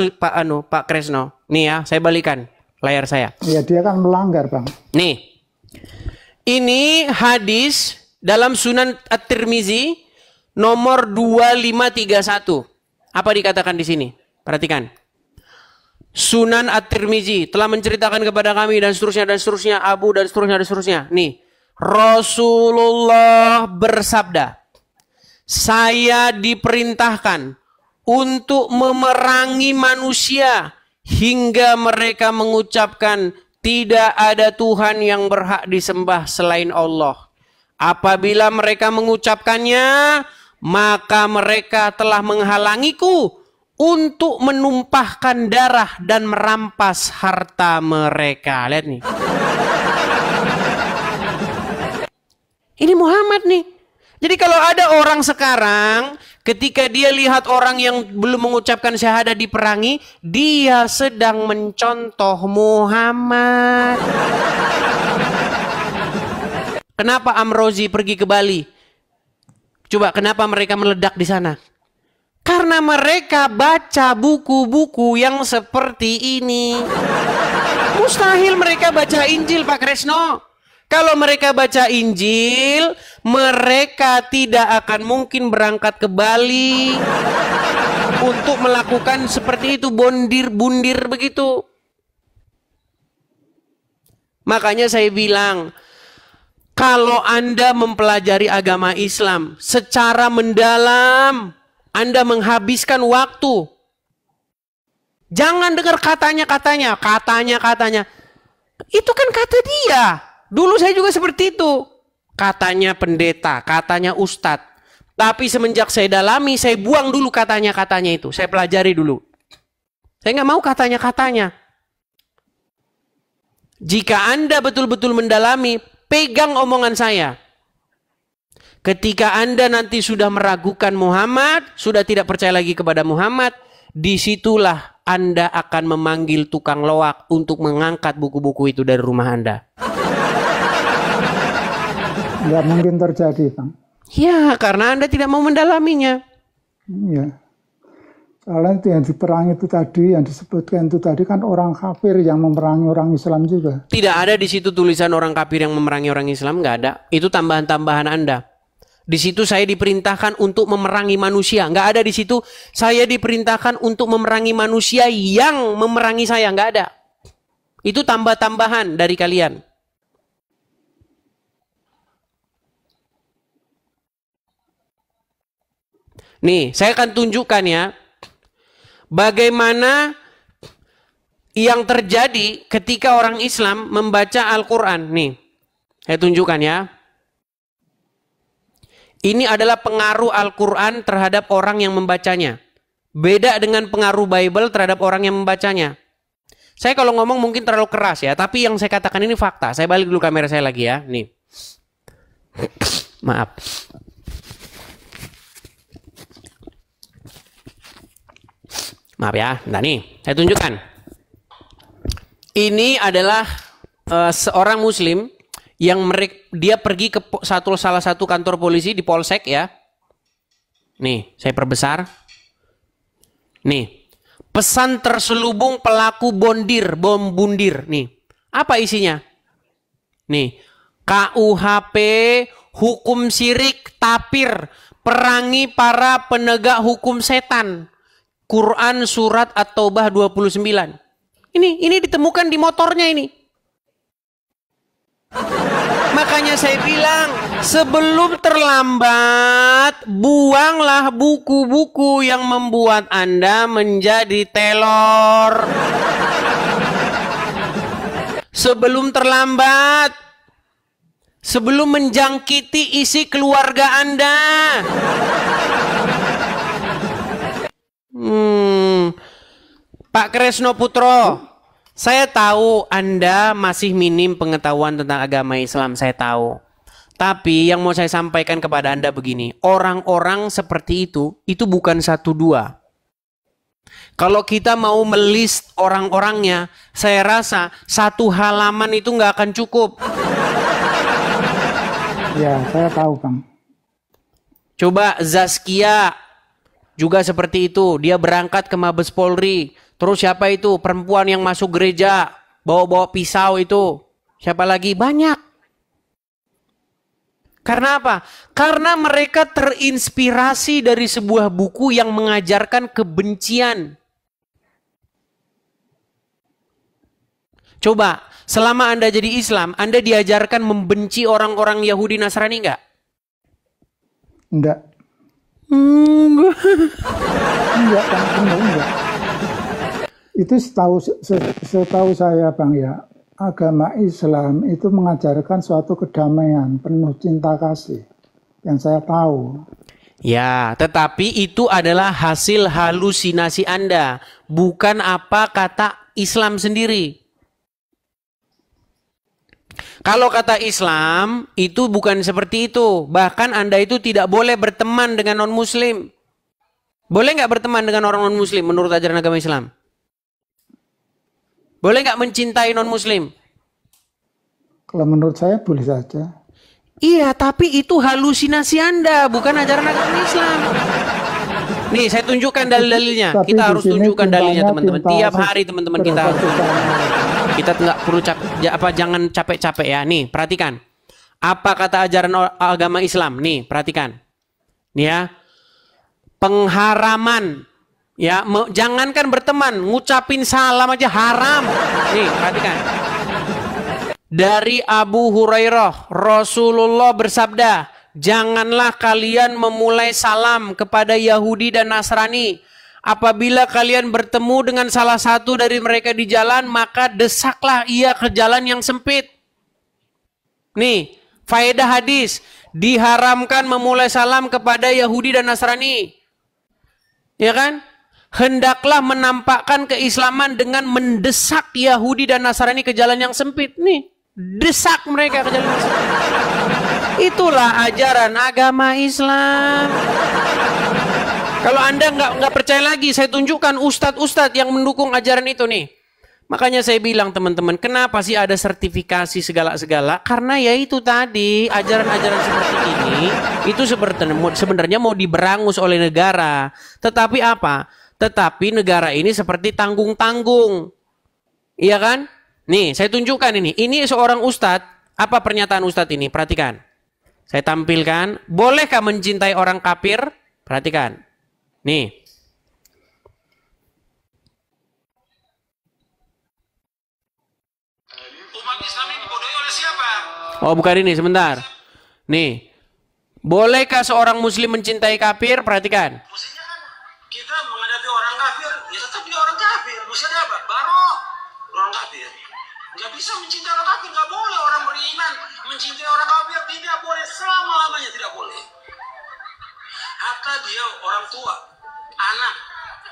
Kresno. Nih ya, saya balikan layar saya. Ya, dia kan melanggar, Bang. Nih. Ini hadis dalam Sunan At-Tirmizi nomor 2531. Apa dikatakan di sini? Perhatikan. Sunan At-Tirmizi telah menceritakan kepada kami dan seterusnya, Abu dan seterusnya. Nih, Rasulullah bersabda, saya diperintahkan untuk memerangi manusia hingga mereka mengucapkan tidak ada Tuhan yang berhak disembah selain Allah. Apabila mereka mengucapkannya, maka mereka telah menghalangiku untuk menumpahkan darah dan merampas harta mereka. Lihat nih. Ini Muhammad nih. Jadi kalau ada orang sekarang, ketika dia lihat orang yang belum mengucapkan syahadat diperangi, dia sedang mencontoh Muhammad. Kenapa Amrozi pergi ke Bali? Coba kenapa mereka meledak di sana? Karena mereka baca buku-buku yang seperti ini. Mustahil mereka baca Injil, Pak Kresno. Kalau mereka baca Injil, mereka tidak akan mungkin berangkat ke Bali untuk melakukan seperti itu, bondir-bundir begitu. Makanya saya bilang, kalau Anda mempelajari agama Islam secara mendalam, Anda menghabiskan waktu. Jangan dengar katanya-katanya. Itu kan kata dia. Dulu saya juga seperti itu. Katanya pendeta, katanya ustadz. Tapi semenjak saya dalami, saya buang dulu katanya-katanya itu. Saya pelajari dulu. Saya nggak mau katanya-katanya. Jika Anda betul-betul mendalami, pegang omongan saya. Ketika Anda nanti sudah meragukan Muhammad, sudah tidak percaya lagi kepada Muhammad, disitulah Anda akan memanggil tukang loak untuk mengangkat buku-buku itu dari rumah Anda. Nggak mungkin terjadi, Bang. Ya, karena Anda tidak mau mendalaminya. Iya. Soalnya itu yang diperangi itu tadi, yang disebutkan itu tadi kan orang kafir yang memerangi orang Islam juga. Tidak ada di situ tulisan orang kafir yang memerangi orang Islam, nggak ada. Itu tambahan-tambahan Anda. Di situ saya diperintahkan untuk memerangi manusia. Nggak ada di situ saya diperintahkan untuk memerangi manusia yang memerangi saya. Nggak ada. Itu tambah-tambahan dari kalian. Nih, saya akan tunjukkan ya bagaimana yang terjadi ketika orang Islam membaca Al-Quran. Nih, saya tunjukkan ya. Ini adalah pengaruh Al-Quran terhadap orang yang membacanya. Beda dengan pengaruh Bible terhadap orang yang membacanya. Saya kalau ngomong mungkin terlalu keras ya, tapi yang saya katakan ini fakta. Saya balik dulu kamera saya lagi ya. Nih. Maaf. Maaf ya. Nah nih, saya tunjukkan. Ini adalah seorang Muslim yang dia pergi ke salah satu kantor polisi di Polsek ya. Nih, saya perbesar. Nih, pesan terselubung pelaku bom bundir. Nih, apa isinya? Nih, KUHP, hukum syirik, tapir, perangi para penegak hukum setan. Quran surat At-Taubah 29. Ini ditemukan di motornya ini. Makanya saya bilang, sebelum terlambat, buanglah buku-buku yang membuat Anda menjadi telor. Sebelum terlambat, sebelum menjangkiti isi keluarga Anda. Pak Kresno Putro, saya tahu Anda masih minim pengetahuan tentang agama Islam, saya tahu. Tapi yang mau saya sampaikan kepada Anda begini, orang-orang seperti itu bukan satu dua. Kalau kita mau melist orang-orangnya, saya rasa satu halaman itu nggak akan cukup. Ya, saya tahu, Bang. Coba Zaskia juga seperti itu, dia berangkat ke Mabes Polri. Terus siapa itu? Perempuan yang masuk gereja, bawa-bawa pisau itu. Siapa lagi? Banyak. Karena apa? Karena mereka terinspirasi dari sebuah buku yang mengajarkan kebencian. Coba, selama Anda jadi Islam, Anda diajarkan membenci orang-orang Yahudi Nasrani enggak? Enggak. Enggak. Enggak. Itu setahu saya, Bang, ya, agama Islam itu mengajarkan suatu kedamaian, penuh cinta kasih. Yang saya tahu. Ya, tetapi itu adalah hasil halusinasi Anda, bukan apa kata Islam sendiri. Kalau kata Islam, itu bukan seperti itu. Bahkan Anda itu tidak boleh berteman dengan non-Muslim. Boleh nggak berteman dengan orang non-Muslim menurut ajaran agama Islam? Boleh nggak mencintai non-Muslim? Kalau menurut saya boleh saja. Iya, tapi itu halusinasi Anda, bukan ajaran agama Islam. Nih, saya tunjukkan dalil-dalilnya. Kita harus tunjukkan dalilnya, teman-teman. Tiap hari, teman-teman, kita harus. Kita nggak perlu jangan capek-capek ya. Nih, perhatikan. Apa kata ajaran agama Islam? Nih, perhatikan. Nih ya. Pengharaman. Ya, jangankan berteman, ngucapin salam aja haram. Nih, perhatikan. Dari Abu Hurairah, Rasulullah bersabda, janganlah kalian memulai salam kepada Yahudi dan Nasrani. Apabila kalian bertemu dengan salah satu dari mereka di jalan, maka desaklah ia ke jalan yang sempit. Nih, faedah hadis, diharamkan memulai salam kepada Yahudi dan Nasrani. Ya kan? Hendaklah menampakkan keislaman dengan mendesak Yahudi dan Nasrani ke jalan yang sempit. Nih, desak mereka ke jalan yang sempit. Itulah ajaran agama Islam. Kalau Anda nggak percaya lagi, saya tunjukkan ustadz-ustadz yang mendukung ajaran itu nih. Makanya saya bilang teman-teman, kenapa sih ada sertifikasi segala-segala? Karena ya itu tadi, ajaran-ajaran seperti ini, itu sebenarnya mau diberangus oleh negara. Tetapi apa? Tetapi negara ini seperti tanggung-tanggung. Iya kan? Nih, saya tunjukkan ini. Ini seorang ustadz. Apa pernyataan ustadz ini? Perhatikan. Saya tampilkan. Bolehkah mencintai orang kafir? Perhatikan. Nih. Umat Islam ini dibodohi oleh siapa? Oh, bukan ini, sebentar. Nih. Bolehkah seorang muslim mencintai kafir? Perhatikan. Maksudnya kan kita menghadapi orang kafir, ya tetap dia orang kafir. Maksudnya apa? Barok orang kafir. Nggak bisa mencintai orang kafir, nggak boleh orang beriman mencintai orang kafir, tidak boleh selama-lamanya, tidak boleh. Hatta dia orang tua, anak,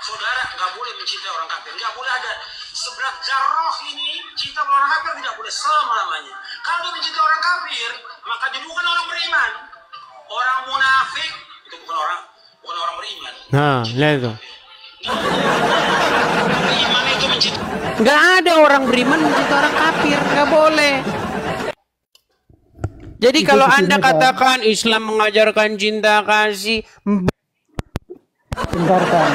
saudara nggak boleh mencintai orang kafir, nggak boleh ada seberat jarroh ini cinta orang kafir, tidak boleh selama-lamanya. Kalau dia mencintai orang kafir, maka dia bukan orang beriman. Orang munafik itu bukan orang beriman. Nah, lihat itu. Beriman itu mencintai. Nggak ada orang beriman mencintai orang kafir, nggak boleh. Jadi Itu kalau begini, Anda Bang. katakan Islam mengajarkan cinta kasih, Bentar Bang.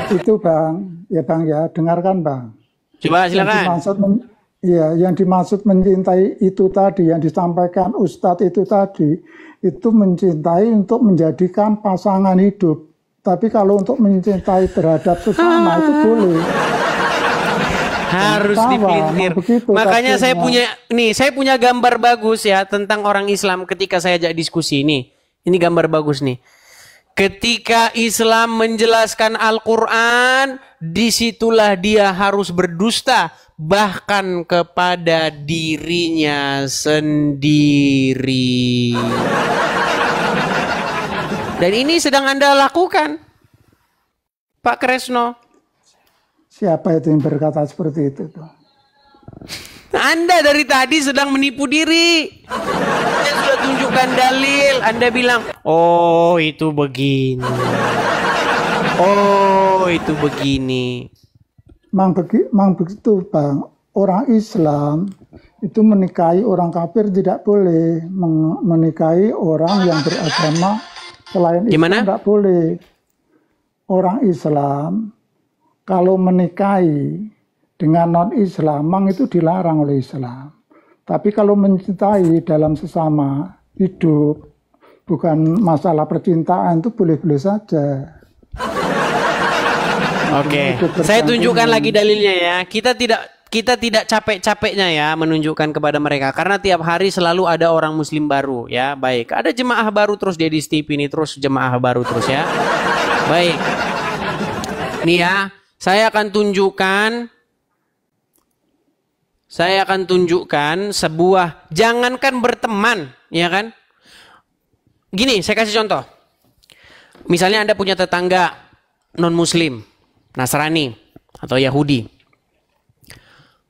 Itu Bang, ya Bang ya, dengarkan Bang. coba silakan. Yang dimaksud mencintai itu tadi, yang disampaikan Ustadz itu tadi, itu mencintai untuk menjadikan pasangan hidup. Tapi kalau untuk mencintai terhadap sesama itu boleh. Harus Sama, dipelintir. begitu Makanya tafsirnya. saya punya gambar bagus ya tentang orang Islam ketika saya ajak diskusi ini. Ini gambar bagus nih. Ketika Islam menjelaskan Al-Quran, disitulah dia harus berdusta bahkan kepada dirinya sendiri. Dan ini sedang Anda lakukan, Pak Kresno. Siapa itu yang berkata seperti itu tuh? Anda dari tadi sedang menipu diri. Saya sudah tunjukkan dalil. Anda bilang, oh itu begini. Oh itu begini. Mang begitu Bang. Orang Islam itu menikahi orang kafir tidak boleh. Menikahi orang yang beragama selain Islam Gimana? tidak boleh. Orang Islam kalau menikahi dengan non-Islam, memang itu dilarang oleh Islam. Tapi kalau mencintai dalam sesama hidup, bukan masalah percintaan, itu boleh-boleh saja. Oke, saya tunjukkan lagi dalilnya ya. Kita tidak capek-capeknya ya menunjukkan kepada mereka. Karena tiap hari selalu ada orang muslim baru ya. Baik, ada jemaah baru terus dia di Steve ini, terus jemaah baru terus ya. Baik. Nih ya, saya akan tunjukkan sebuah, jangankan berteman, ya kan? Gini, saya kasih contoh. Misalnya Anda punya tetangga non-muslim, Nasrani, atau Yahudi,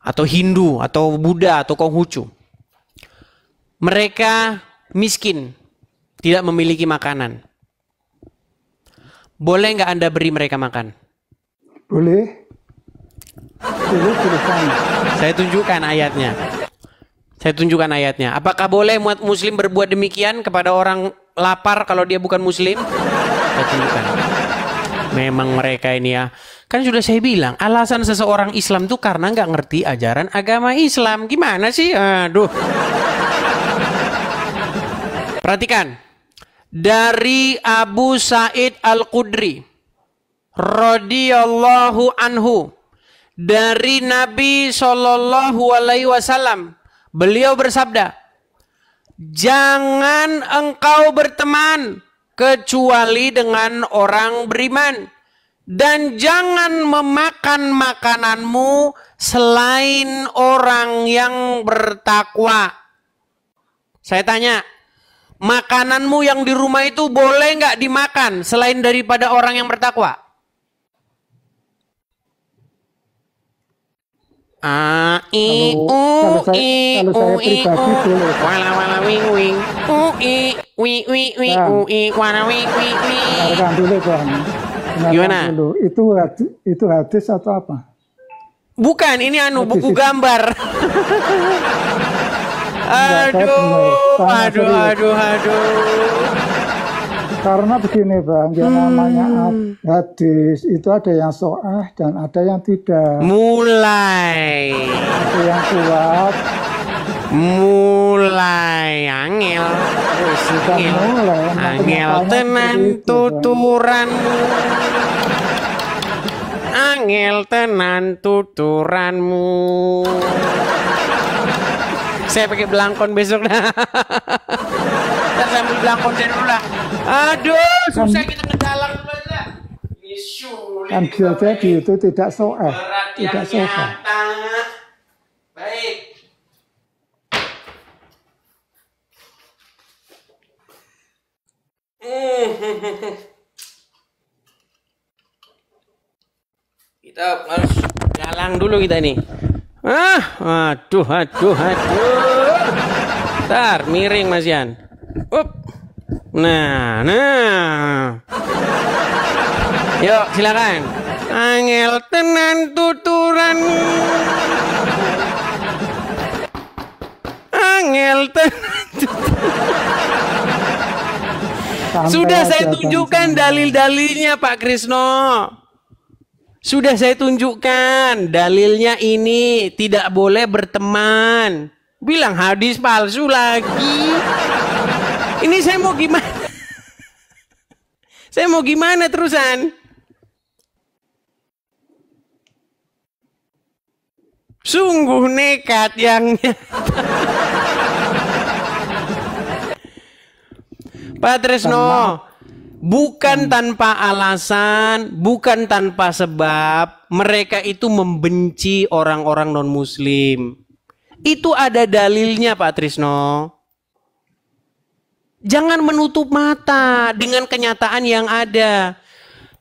atau Hindu, atau Buddha, atau Konghucu. Mereka miskin, tidak memiliki makanan. Boleh nggak Anda beri mereka makan? Boleh. Saya tunjukkan ayatnya. Apakah boleh umat muslim berbuat demikian kepada orang lapar kalau dia bukan muslim? Saya tunjukkan. Memang mereka ini ya. Kan sudah saya bilang, alasan seseorang Islam itu karena nggak ngerti ajaran agama Islam. Gimana sih? Aduh. Perhatikan. Dari Abu Sa'id Al-Khudri radhiyallahu anhu, dari Nabi Shallallahu Alaihi Wasallam, beliau bersabda, jangan engkau berteman kecuali dengan orang beriman, dan jangan memakan makananmu selain orang yang bertakwa. Saya tanya, makananmu yang di rumah itu boleh nggak dimakan selain daripada orang yang bertakwa? Kalau saya pribadi boleh. Dengarkan dulu Bang. Gimana? Dulu. Itu hadis atau apa? Bukan, ini buku itu. gambar. Aduh. Karena begini Bang, yang namanya hadis itu ada yang sahih dan ada yang tidak. Mulai angel. Angel tenan tuturanmu. Saya pakai belangkon besok dah. ambil belangkon saya dulu lah. Aduh, susah kita ngedalang dulu aja. Kan bisa jadi itu tidak soal, tidak soal. Baik. Kita harus galang dulu kita nih. Aduh. Ntar miring Mas Yan. Up. Nah. Yuk silakan. Angel tenan tuturan. Angel tenan tuturan. Sudah saya tunjukkan dalil-dalilnya Pak Krisno. Sudah saya tunjukkan dalilnya ini tidak boleh berteman. Bilang hadis palsu lagi. Ini saya mau gimana? Saya mau gimana terusan? Sungguh nekat yang Pak Tresno, bukan tanpa alasan, bukan tanpa sebab mereka itu membenci orang-orang non-muslim. Itu ada dalilnya Pak Tresno. Jangan menutup mata dengan kenyataan yang ada.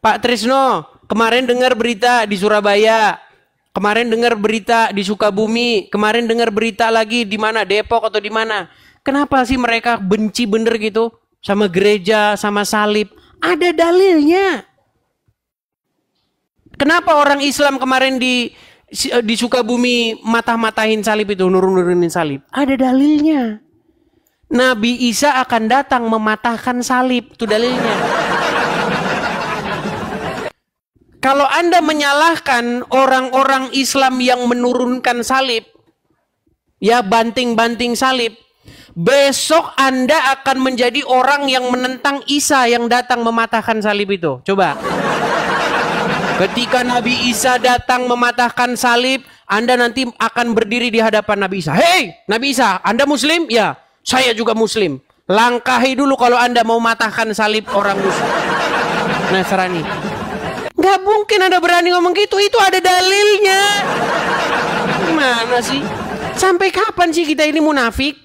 Pak Tresno, kemarin dengar berita di Surabaya, kemarin dengar berita di Sukabumi, kemarin dengar berita lagi di mana, Depok atau di mana. Kenapa sih mereka benci bener gitu sama gereja, sama salib? Ada dalilnya. Kenapa orang Islam kemarin di Sukabumi matah-matahin salib itu, nurunin salib? Ada dalilnya. Nabi Isa akan datang mematahkan salib, itu dalilnya. Kalau Anda menyalahkan orang-orang Islam yang menurunkan salib, ya banting-banting salib, besok Anda akan menjadi orang yang menentang Isa yang datang mematahkan salib itu. Coba. Ketika Nabi Isa datang mematahkan salib, Anda nanti akan berdiri di hadapan Nabi Isa. Hei, Nabi Isa, Anda Muslim? Ya, saya juga Muslim. Langkahi dulu kalau Anda mau matahkan salib orang Muslim. Nasrani. Gak mungkin Anda berani ngomong gitu, itu ada dalilnya. Gimana sih? Sampai kapan sih kita ini munafik?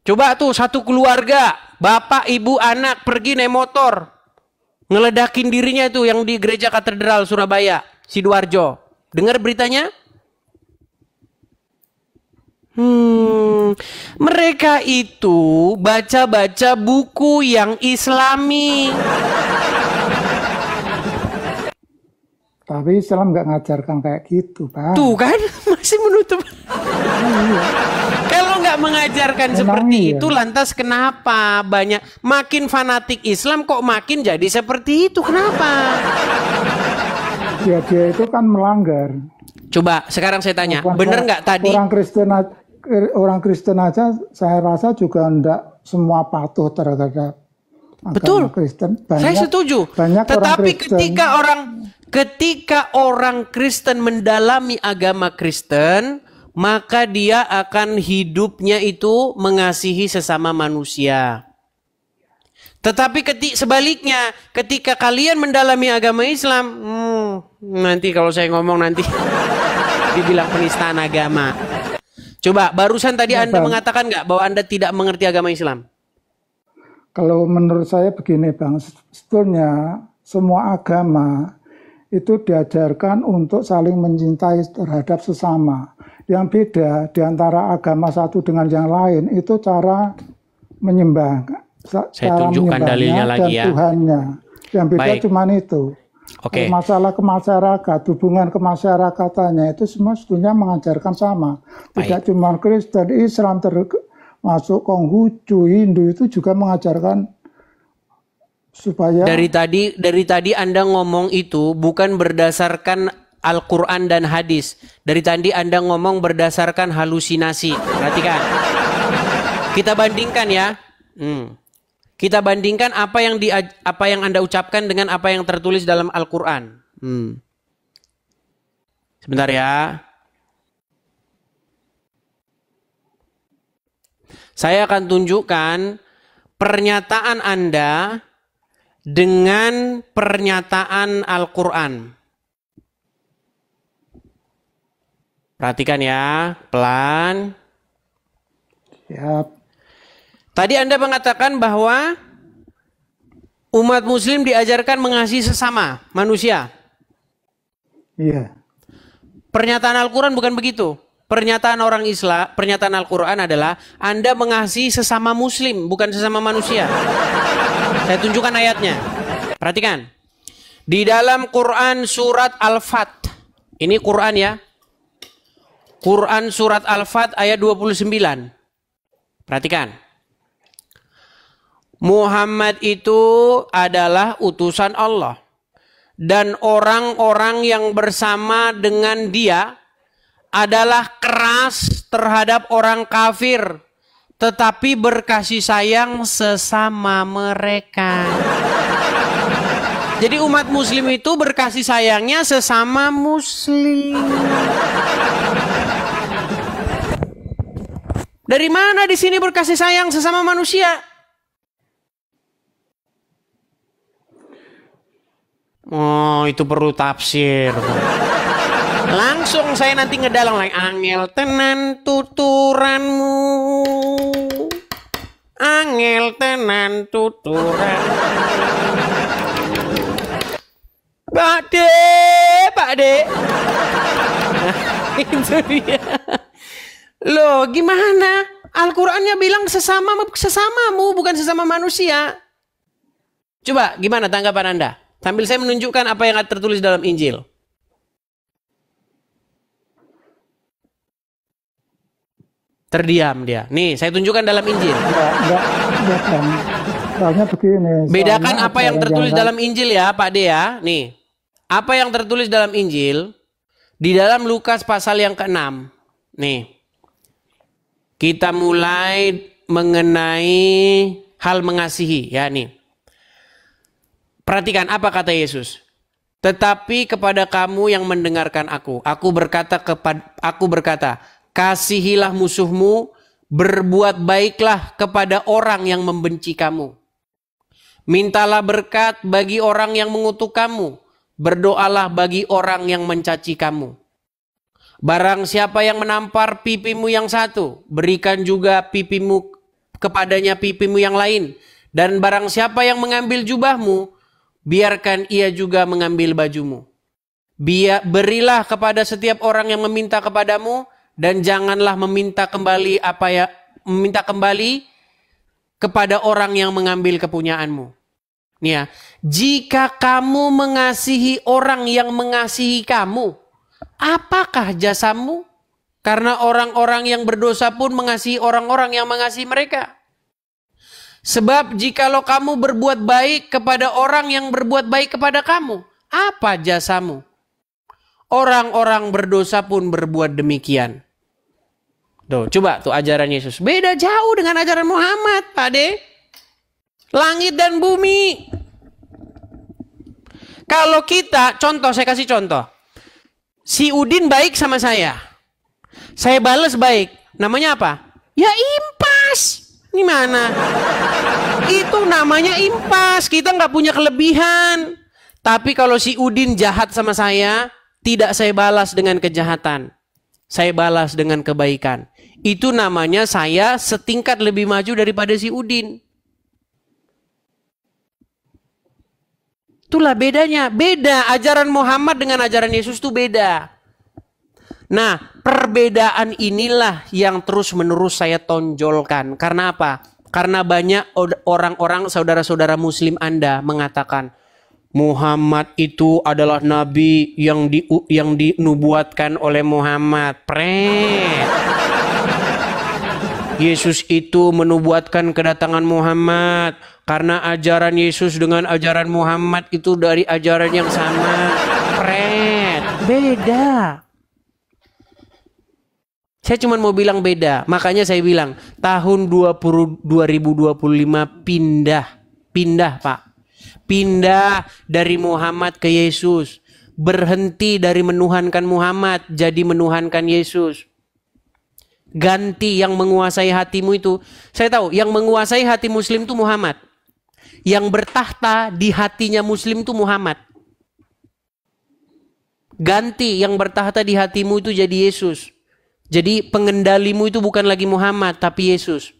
Coba tuh satu keluarga, bapak, ibu, anak pergi naik motor. Ngeledakin dirinya itu yang di gereja katedral Surabaya, Sidoarjo. Dengar beritanya? Mereka itu baca-baca buku yang Islami. Tapi Islam nggak ngajarkan kayak gitu, Pak. Tuh kan, masih menutup. Kalau nggak mengajarkan seperti itu, lantas kenapa banyak makin fanatik Islam kok makin jadi seperti itu? Kenapa? Dia itu kan melanggar. Coba sekarang saya tanya, bener nggak tadi? Orang Kristen aja saya rasa juga enggak semua patuh terhadap betul. agama Kristen. Saya setuju. Tetapi ketika orang Kristen mendalami agama Kristen, maka dia akan hidupnya itu mengasihi sesama manusia. Tetapi sebaliknya, ketika kalian mendalami agama Islam, nanti kalau saya ngomong nanti dibilang penistaan agama. Coba, barusan tadi Anda mengatakan nggak bahwa Anda tidak mengerti agama Islam? Kalau menurut saya begini Bang, sebetulnya semua agama itu diajarkan untuk saling mencintai terhadap sesama. Yang beda di antara agama satu dengan yang lain itu cara menyembah. Saya tunjukkan dalilnya lagi ya. Tuhannya. Yang beda cuma itu. Oke. Masalah ke masyarakat, hubungan ke masyarakatannya itu semua sebetulnya mengajarkan sama. Tidak cuma Kristen, Islam termasuk Konghucu, Hindu itu juga mengajarkan supaya dari tadi Anda ngomong itu bukan berdasarkan Al-Quran dan hadis. Dari tadi Anda ngomong berdasarkan halusinasi. Perhatikan. Kita bandingkan ya. Kita bandingkan apa yang Anda ucapkan dengan apa yang tertulis dalam Al-Quran. Sebentar ya. Saya akan tunjukkan pernyataan Anda dengan pernyataan Al-Quran. Perhatikan ya, pelan. Siap. Tadi Anda mengatakan bahwa umat muslim diajarkan mengasihi sesama manusia. Iya. Pernyataan Al-Quran bukan begitu. Pernyataan orang Islam, pernyataan Al-Quran adalah Anda mengasihi sesama muslim, bukan sesama manusia. Saya tunjukkan ayatnya. Perhatikan. Di dalam Quran surat Al-Fat. Ini Quran ya. Quran surat Al-Fat ayat 29. Perhatikan. Muhammad itu adalah utusan Allah. Dan orang-orang yang bersama dengan dia adalah keras terhadap orang kafir, tetapi berkasih sayang sesama mereka. Jadi umat muslim itu berkasih sayangnya sesama muslim. Dari mana di sini berkasih sayang sesama manusia? Oh, itu perlu tafsir. Langsung saya nanti ngedalang lagi. Angel tenan tuturanmu, angel tenan tuturan. Pak De. Nah, itu dia. Loh, gimana? Al-Qur'annya bilang sesamamu, bukan sesama manusia. Coba, gimana tanggapan Anda? Sambil saya menunjukkan apa yang tertulis dalam Injil. Terdiam dia. Nih, saya tunjukkan dalam Injil. Enggak. Soalnya begini. Bedakan apa yang tertulis dalam Injil ya, Pak De ya. Nih, apa yang tertulis dalam Injil di dalam Lukas pasal yang ke-6. Nih, kita mulai mengenai hal mengasihi ya nih. Perhatikan apa kata Yesus. Tetapi kepada kamu yang mendengarkan aku berkata, kasihilah musuhmu, berbuat baiklah kepada orang yang membenci kamu. Mintalah berkat bagi orang yang mengutuk kamu, berdoalah bagi orang yang mencaci kamu. Barang siapa yang menampar pipimu yang satu, berikan juga kepadanya pipimu yang lain. Dan barang siapa yang mengambil jubahmu, biarkan ia juga mengambil bajumu. Berilah kepada setiap orang yang meminta kepadamu, dan janganlah meminta kembali kepada orang yang mengambil kepunyaanmu. Nih ya, jika kamu mengasihi orang yang mengasihi kamu, apakah jasamu? Karena orang-orang yang berdosa pun mengasihi orang-orang yang mengasihi mereka. Sebab jikalau kamu berbuat baik kepada orang yang berbuat baik kepada kamu, apa jasamu? Orang-orang berdosa pun berbuat demikian. Tuh, coba tuh ajaran Yesus. Beda jauh dengan ajaran Muhammad, Pak De. Langit dan bumi. Kalau kita, saya kasih contoh. Si Udin baik sama saya. Saya balas baik. Namanya apa? Ya impas. Gimana? Itu namanya impas. Kita nggak punya kelebihan. Tapi kalau si Udin jahat sama saya, tidak saya balas dengan kejahatan. Saya balas dengan kebaikan. Itu namanya saya setingkat lebih maju daripada si Udin. Itulah bedanya. Beda. Ajaran Muhammad dengan ajaran Yesus itu beda. Nah, perbedaan inilah yang terus-menerus saya tonjolkan. Karena apa? Karena banyak orang-orang saudara-saudara muslim Anda mengatakan Muhammad itu adalah nabi yang dinubuatkan oleh Muhammad. Yesus itu menubuatkan kedatangan Muhammad. Karena ajaran Yesus dengan ajaran Muhammad itu dari ajaran yang sama. Beda. Saya cuma mau bilang beda. Makanya saya bilang tahun 2025 pindah Pak. Pindah dari Muhammad ke Yesus. Berhenti dari menuhankan Muhammad jadi menuhankan Yesus. ganti yang menguasai hatimu itu. Saya tahu yang menguasai hati Muslim itu Muhammad. Yang bertahta di hatinya Muslim itu Muhammad. Ganti yang bertahta di hatimu itu jadi Yesus. Jadi pengendalimu itu bukan lagi Muhammad tapi Yesus.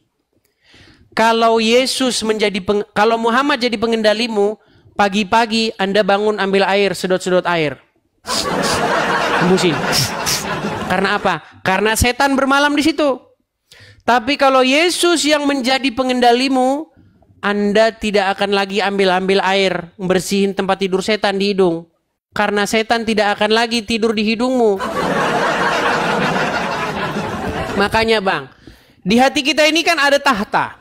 Kalau kalau Muhammad jadi pengendalimu, pagi-pagi Anda bangun ambil air, sedot-sedot air. Hembusin. Karena apa? Karena setan bermalam di situ. Tapi kalau Yesus yang menjadi pengendalimu, Anda tidak akan lagi ambil air, bersihin tempat tidur setan di hidung. Karena setan tidak akan lagi tidur di hidungmu. Makanya Bang, di hati kita ini kan ada tahta.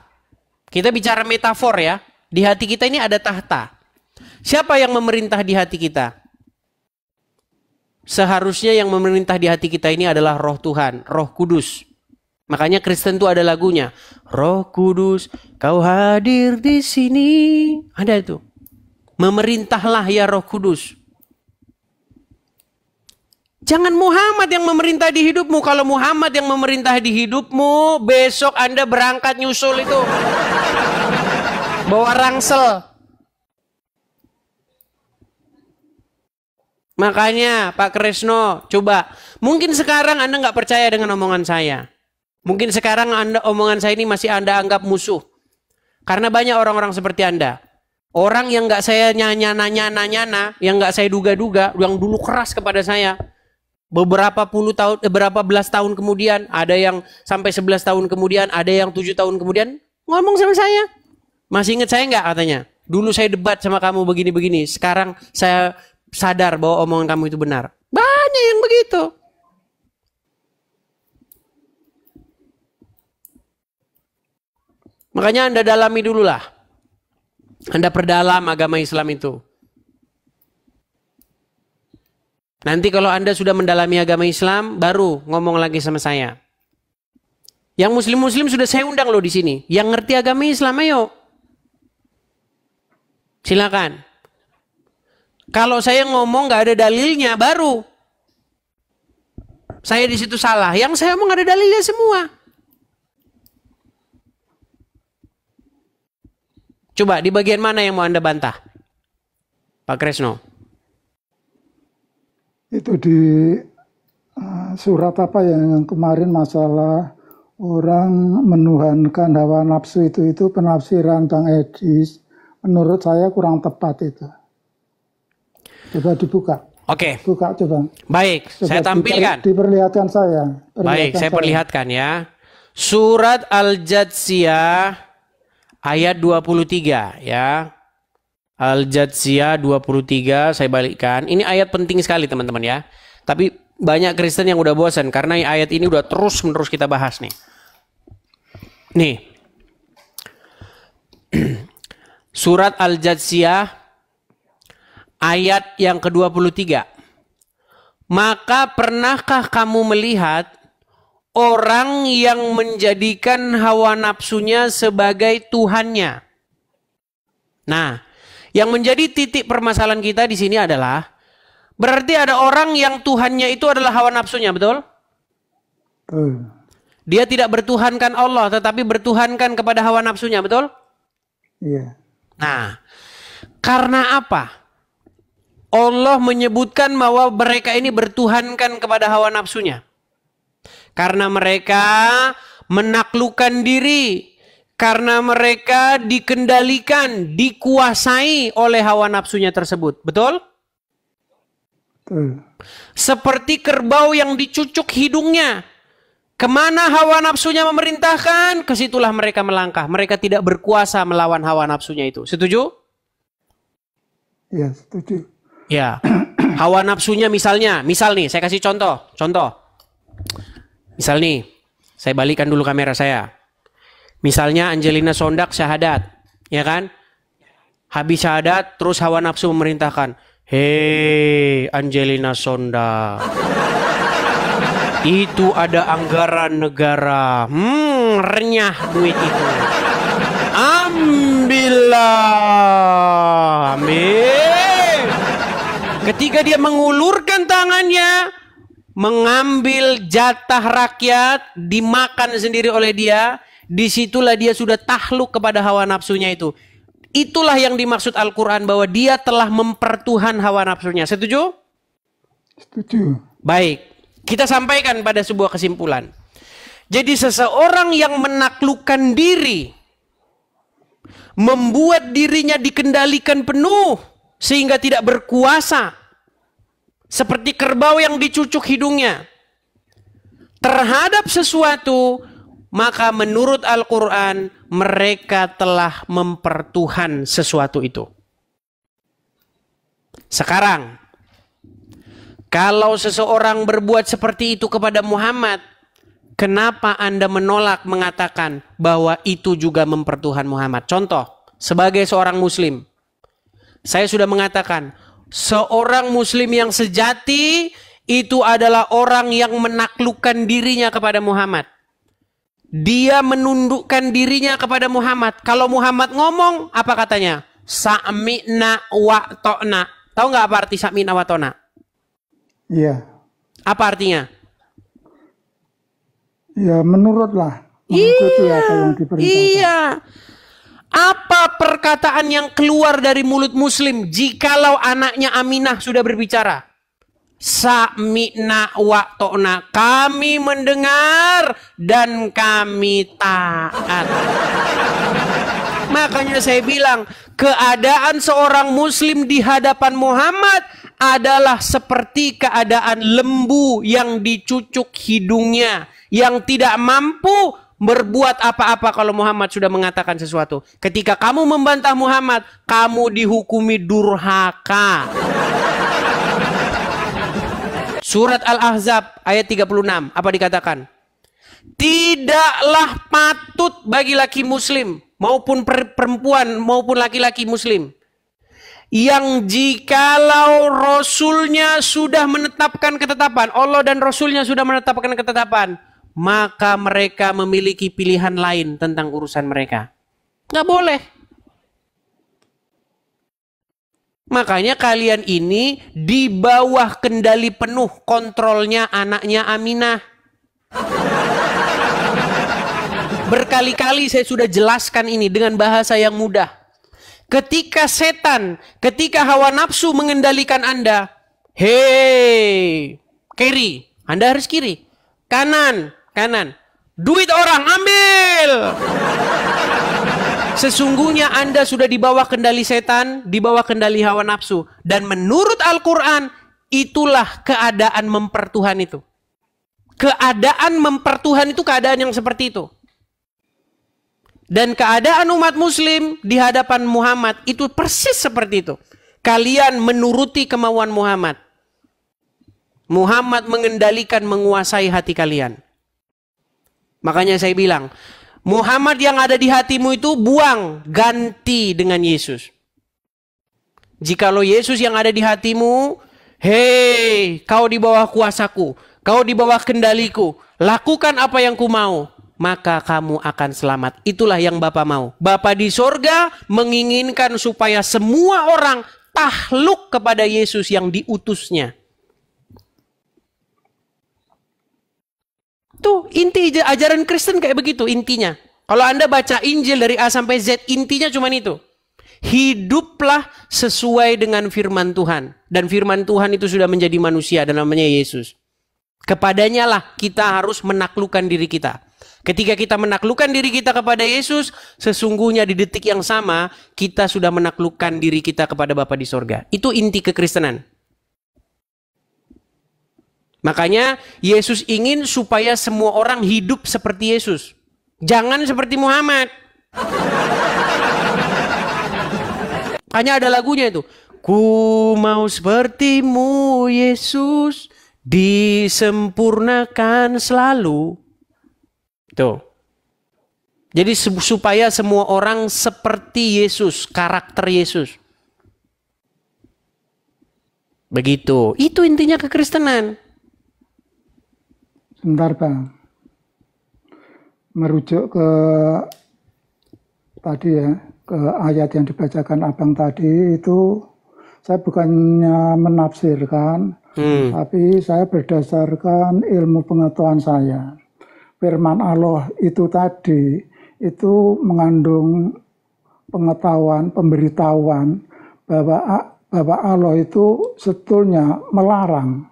Kita bicara metafor ya. Di hati kita ini ada tahta. Siapa yang memerintah di hati kita? Seharusnya yang memerintah di hati kita ini adalah Roh Tuhan, Roh Kudus. Makanya Kristen itu ada lagunya. Roh Kudus, kau hadir di sini. Ada itu. Memerintahlah ya Roh Kudus. Jangan Muhammad yang memerintah di hidupmu. Kalau Muhammad yang memerintah di hidupmu, besok Anda berangkat nyusul itu. Bawa rangsel. Makanya Pak Kresno, coba. Mungkin sekarang Anda nggak percaya dengan omongan saya. Mungkin sekarang omongan saya ini masih Anda anggap musuh. Karena banyak orang-orang seperti Anda. Orang yang nggak saya nyana-nyana, yang nggak saya duga-duga, yang dulu keras kepada saya. Beberapa belas tahun kemudian, ada yang sampai 11 tahun kemudian, ada yang 7 tahun kemudian, ngomong sama saya. Masih ingat saya nggak katanya? Dulu saya debat sama kamu begini-begini, sekarang saya sadar bahwa omongan kamu itu benar. Banyak yang begitu. Makanya Anda dalami dululah. Anda perdalam agama Islam itu. Nanti kalau Anda sudah mendalami agama Islam, baru ngomong lagi sama saya. Yang Muslim-Muslim sudah saya undang loh di sini. Yang ngerti agama Islam, ayo. Silakan. Kalau saya ngomong nggak ada dalilnya, baru saya di situ salah. Yang saya ngomong ada dalilnya semua. Coba di bagian mana yang mau Anda bantah, Pak Kresno? Itu di surat apa yang kemarin masalah orang menuhankan hawa nafsu itu penafsiran Bang Edis. Menurut saya kurang tepat itu. Coba dibuka. Oke. Buka coba. Baik, coba saya tampilkan. Diperlihatkan saya. Baik, saya perlihatkan ya. Surat Al-Jatsiyah ayat 23 ya. Al-Jatsiyah 23 saya balikkan. Ini ayat penting sekali teman-teman ya. Tapi banyak Kristen yang udah bosan karena ayat ini udah terus-menerus kita bahas nih. Nih. Surat Al-Jatsiyah ayat yang ke-23. Maka pernahkah kamu melihat orang yang menjadikan hawa nafsunya sebagai Tuhannya? Nah, yang menjadi titik permasalahan kita di sini adalah berarti ada orang yang Tuhannya itu adalah hawa nafsunya, betul? Dia tidak bertuhankan Allah, tetapi bertuhankan kepada hawa nafsunya, betul? Iya. Nah, karena apa? Allah menyebutkan bahwa mereka ini bertuhankan kepada hawa nafsunya. Karena mereka menaklukkan diri. Karena mereka dikendalikan, dikuasai oleh hawa nafsunya tersebut. Betul? Seperti kerbau yang dicucuk hidungnya. Kemana hawa nafsunya memerintahkan, kesitulah mereka melangkah. Mereka tidak berkuasa melawan hawa nafsunya itu. Setuju? Ya, setuju. Ya, hawa nafsunya misal nih, saya kasih contoh. Misal nih, saya balikan dulu kamera saya. Misalnya Angelina Sondak syahadat, ya kan? Habis syahadat, terus hawa nafsu memerintahkan, hei Angelina Sondak, itu ada anggaran negara, renyah duit itu, ambillah, ambil. Ketika dia mengulurkan tangannya, mengambil jatah rakyat, dimakan sendiri oleh dia, disitulah dia sudah takluk kepada hawa nafsunya itu. Itulah yang dimaksud Al-Quran, bahwa dia telah mempertuhan hawa nafsunya. Setuju? Setuju. Baik, kita sampaikan pada sebuah kesimpulan. Jadi seseorang yang menaklukkan diri, membuat dirinya dikendalikan penuh sehingga tidak berkuasa, seperti kerbau yang dicucuk hidungnya terhadap sesuatu, maka menurut Al-Quran mereka telah mempertuhan sesuatu itu. Sekarang, kalau seseorang berbuat seperti itu kepada Muhammad, kenapa Anda menolak mengatakan bahwa itu juga mempertuhan Muhammad? Contoh, sebagai seorang muslim, saya sudah mengatakan, seorang muslim yang sejati itu adalah orang yang menaklukkan dirinya kepada Muhammad. Dia menundukkan dirinya kepada Muhammad. Kalau Muhammad ngomong, apa katanya? Sa'mi'na wa to'na. Tahu nggak apa arti sa'mi'na wa to'na? Iya. Apa artinya? Ya menurutlah. Mengikuti apa yang diperintahkan. Iya. Apa perkataan yang keluar dari mulut muslim jikalau anaknya Aminah sudah berbicara? Sa'mi'na wa to'na. Kami mendengar dan kami taat. Makanya saya bilang, keadaan seorang muslim di hadapan Muhammad adalah seperti keadaan lembu yang dicucuk hidungnya, yang tidak mampu berbuat apa-apa kalau Muhammad sudah mengatakan sesuatu. Ketika kamu membantah Muhammad, kamu dihukumi durhaka. Surat Al-Ahzab ayat 36, apa dikatakan? Tidaklah patut bagi laki muslim maupun perempuan maupun laki-laki muslim yang jikalau Rasulnya sudah menetapkan ketetapan, Allah dan Rasulnya sudah menetapkan ketetapan, maka mereka memiliki pilihan lain tentang urusan mereka. Nggak boleh. Makanya kalian ini di bawah kendali penuh kontrolnya anaknya Aminah. Berkali-kali saya sudah jelaskan ini dengan bahasa yang mudah. Ketika setan, ketika hawa nafsu mengendalikan Anda, hei, kiri, Anda harus kiri. Kanan, kanan. Duit orang, ambil. Sesungguhnya Anda sudah di bawah kendali setan, di bawah kendali hawa nafsu. Dan menurut Al-Quran, itulah keadaan mempertuhan itu. Keadaan mempertuhan itu keadaan yang seperti itu. Dan keadaan umat muslim di hadapan Muhammad itu persis seperti itu. Kalian menuruti kemauan Muhammad. Muhammad mengendalikan, menguasai hati kalian. Makanya saya bilang, Muhammad yang ada di hatimu itu buang, ganti dengan Yesus. Jikalau Yesus yang ada di hatimu, hei, kau di bawah kuasaku, kau di bawah kendaliku, lakukan apa yang ku mau, maka kamu akan selamat. Itulah yang Bapa mau. Bapa di sorga menginginkan supaya semua orang takluk kepada Yesus yang diutusnya. Tuh inti ajaran Kristen kayak begitu intinya. Kalau Anda baca Injil dari A sampai Z, intinya cuma itu. Hiduplah sesuai dengan firman Tuhan. Dan firman Tuhan itu sudah menjadi manusia dan namanya Yesus. Kepadanya lah kita harus menaklukkan diri kita. Ketika kita menaklukkan diri kita kepada Yesus, sesungguhnya di detik yang sama kita sudah menaklukkan diri kita kepada Bapa di sorga. Itu inti kekristenan. Makanya Yesus ingin supaya semua orang hidup seperti Yesus. Jangan seperti Muhammad. Hanya ada lagunya itu. Ku mau sepertimu Yesus, disempurnakan selalu. Tuh. Jadi supaya semua orang seperti Yesus, karakter Yesus. Begitu. Itu intinya kekristenan. Sebentar Bang, merujuk ke tadi ya, ke ayat yang dibacakan Abang tadi itu, saya bukannya menafsirkan Tapi saya berdasarkan ilmu pengetahuan saya. Firman Allah itu tadi, itu mengandung pengetahuan, pemberitahuan bahwa Allah itu sebetulnya melarang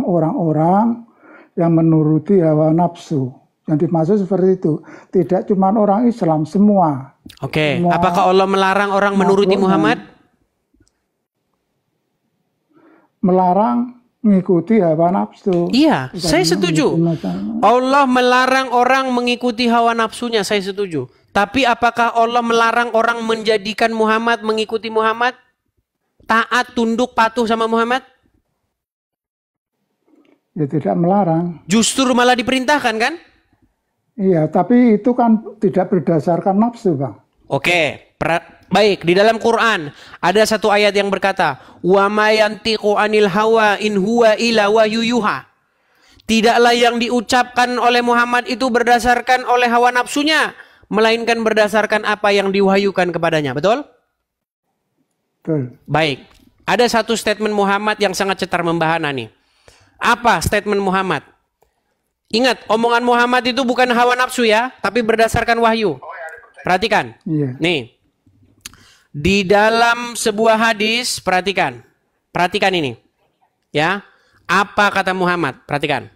orang-orang yang menuruti hawa nafsu. Yang dimaksud seperti itu. Tidak cuma orang Islam, semua. Oke, Semua apakah Allah melarang orang menuruti Muhammad? Melarang mengikuti hawa nafsu. Iya, saya setuju. Allah melarang orang mengikuti hawa nafsunya, saya setuju. Tapi apakah Allah melarang orang menjadikan Muhammad mengikuti Muhammad? Taat, tunduk, patuh sama Muhammad? Ya tidak melarang. Justru malah diperintahkan kan? Iya, tapi itu kan tidak berdasarkan nafsu, Bang. Oke, baik. Di dalam Quran ada satu ayat yang berkata, "Wa ma yantiqu 'anil hawa in huwa illa wahyuha." Tidaklah yang diucapkan oleh Muhammad itu berdasarkan oleh hawa nafsunya, melainkan berdasarkan apa yang diwahyukan kepadanya. Betul? Betul. Baik. Ada satu statement Muhammad yang sangat cetar membahana nih. Apa statement Muhammad? Ingat, omongan Muhammad itu bukan hawa nafsu ya, tapi berdasarkan wahyu. Perhatikan. Iya. Nih. Di dalam sebuah hadis, perhatikan. Perhatikan ini. Ya. Apa kata Muhammad? Perhatikan.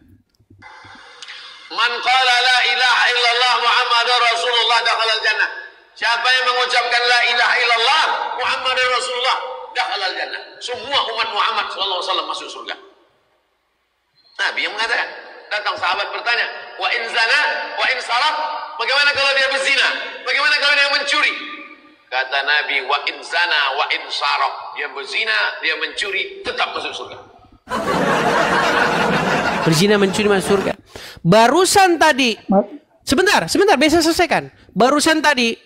Man qala la ilaha illallah Muhammadur Rasulullah dakhalal jannah. Siapa yang mengucapkan la ilaha illallah Muhammadur Rasulullah dakhalal jannah. Semua umat Muhammad sallallahu alaihi wasallam masuk surga. Nabi yang mengatakan. Datang sahabat bertanya, wa in zana, wa in saraf, bagaimana kalau dia berzina? Bagaimana kalau dia mencuri? Kata Nabi, wa in zana, wa in saraf, dia berzina, dia mencuri, tetap masuk surga. Berzina, mencuri, masuk surga. Barusan tadi, sebentar, bisa selesaikan. Barusan tadi,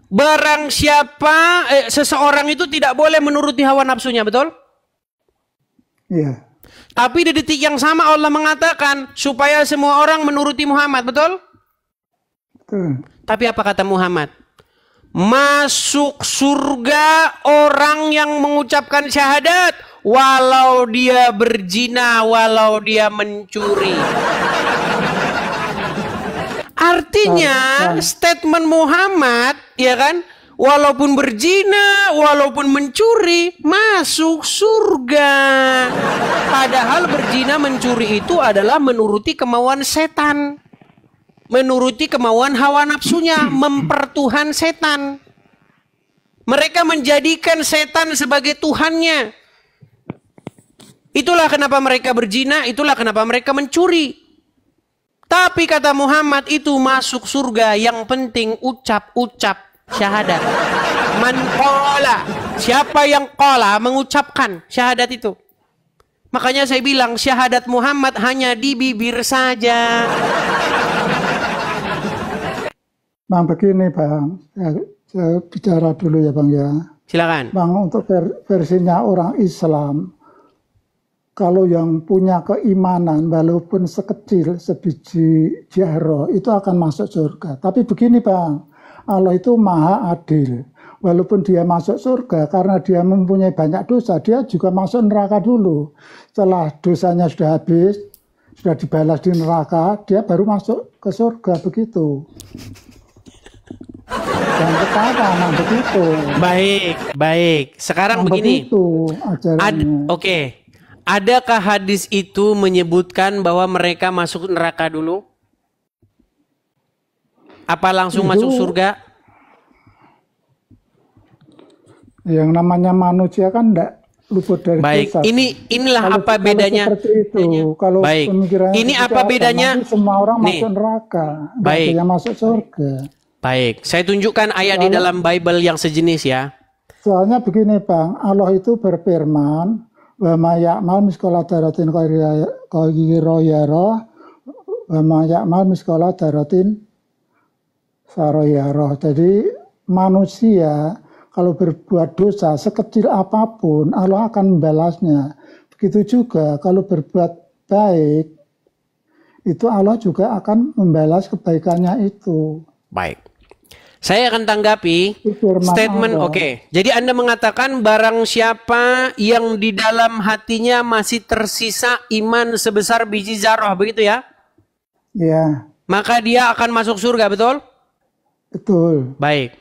barang siapa, seseorang itu tidak boleh menuruti hawa nafsunya, betul? Iya. Tapi di detik yang sama Allah mengatakan supaya semua orang menuruti Muhammad, betul? Betul. Tapi apa kata Muhammad? Masuk surga orang yang mengucapkan syahadat walau dia berzina, walau dia mencuri. Artinya statement Muhammad, ya kan? Walaupun berzina, walaupun mencuri, masuk surga. Padahal berzina, mencuri itu adalah menuruti kemauan setan. Menuruti kemauan hawa nafsunya, mempertuhan setan. Mereka menjadikan setan sebagai Tuhannya. Itulah kenapa mereka berzina, itulah kenapa mereka mencuri. Tapi kata Muhammad itu masuk surga, yang penting ucap-ucap syahadat. Man qala, siapa yang qala, mengucapkan syahadat itu. Makanya saya bilang syahadat Muhammad hanya di bibir saja. Bang, begini Bang, saya bicara dulu ya Bang ya. Silakan. Bang, untuk versinya orang Islam, kalau yang punya keimanan walaupun sekecil sebiji jahro itu akan masuk surga. Tapi begini Bang, Allah itu maha adil. Walaupun dia masuk surga karena dia mempunyai banyak dosa, dia juga masuk neraka dulu. Setelah dosanya sudah habis, sudah dibalas di neraka, dia baru masuk ke surga, begitu. Dan ketawa, nah begitu. Baik. Sekarang nah, begini. Begitu ajarannya. Oke. Adakah hadis itu menyebutkan bahwa mereka masuk neraka dulu? Apa langsung itu, masuk surga? Yang namanya manusia kan enggak luput dari dosa. Inilah kalau, apa bedanya. Seperti itu. Kalau ini apa bedanya? Semua orang masuk neraka, baik. Yang masuk surga. Baik, saya tunjukkan ayat di dalam Bible yang sejenis ya. Soalnya begini Bang, Allah itu berfirman, wa ma ya'mal misqala dzarratin khairan yarah, wa ma ya'mal misqala dzarratin saroyaro. Jadi manusia kalau berbuat dosa sekecil apapun Allah akan membalasnya. Begitu juga kalau berbuat baik itu Allah juga akan membalas kebaikannya itu. Baik. Saya akan tanggapi statement oke. Jadi Anda mengatakan barang siapa yang di dalam hatinya masih tersisa iman sebesar biji zarah, begitu ya? Ya. Maka dia akan masuk surga, betul? Betul. Baik.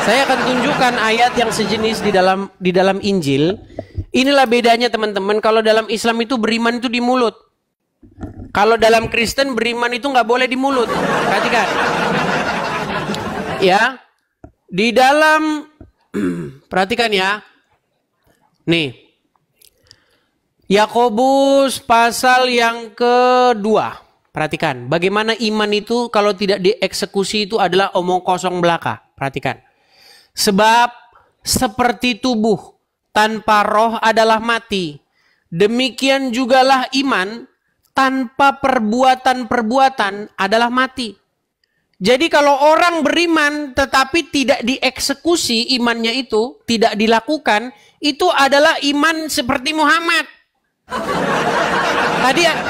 Saya akan tunjukkan ayat yang sejenis di dalam Injil. Inilah bedanya teman-teman. Kalau dalam Islam itu beriman itu di mulut. Kalau dalam Kristen beriman itu nggak boleh di mulut. Perhatikan. Ya, di dalam perhatikan ya. Nih. Yakobus pasal yang kedua. Perhatikan, bagaimana iman itu kalau tidak dieksekusi itu adalah omong kosong belaka. Perhatikan. Sebab seperti tubuh tanpa roh adalah mati. Demikian jugalah iman tanpa perbuatan-perbuatan adalah mati. Jadi kalau orang beriman tetapi tidak dieksekusi imannya itu, tidak dilakukan, itu adalah iman seperti Muhammad.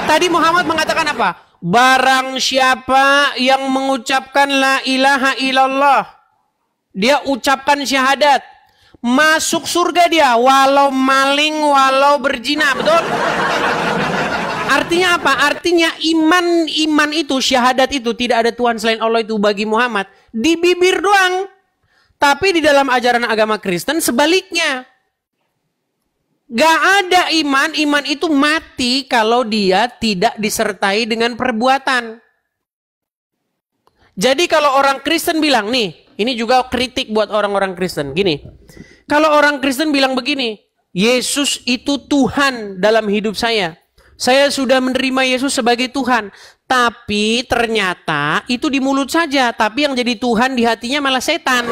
Tadi Muhammad mengatakan apa? Barang siapa yang mengucapkan la ilaha illallah, dia ucapkan syahadat, masuk surga dia, walau maling, walau berzina, betul? Artinya apa? Artinya iman itu, syahadat itu, tidak ada Tuhan selain Allah itu bagi Muhammad. Di bibir doang. Tapi di dalam ajaran agama Kristen sebaliknya. Gak ada iman itu mati kalau dia tidak disertai dengan perbuatan. Jadi kalau orang Kristen bilang, nih, ini juga kritik buat orang-orang Kristen. Gini, kalau orang Kristen bilang begini, Yesus itu Tuhan dalam hidup saya. Saya sudah menerima Yesus sebagai Tuhan. Tapi ternyata itu di mulut saja. Tapi yang jadi Tuhan di hatinya malah setan.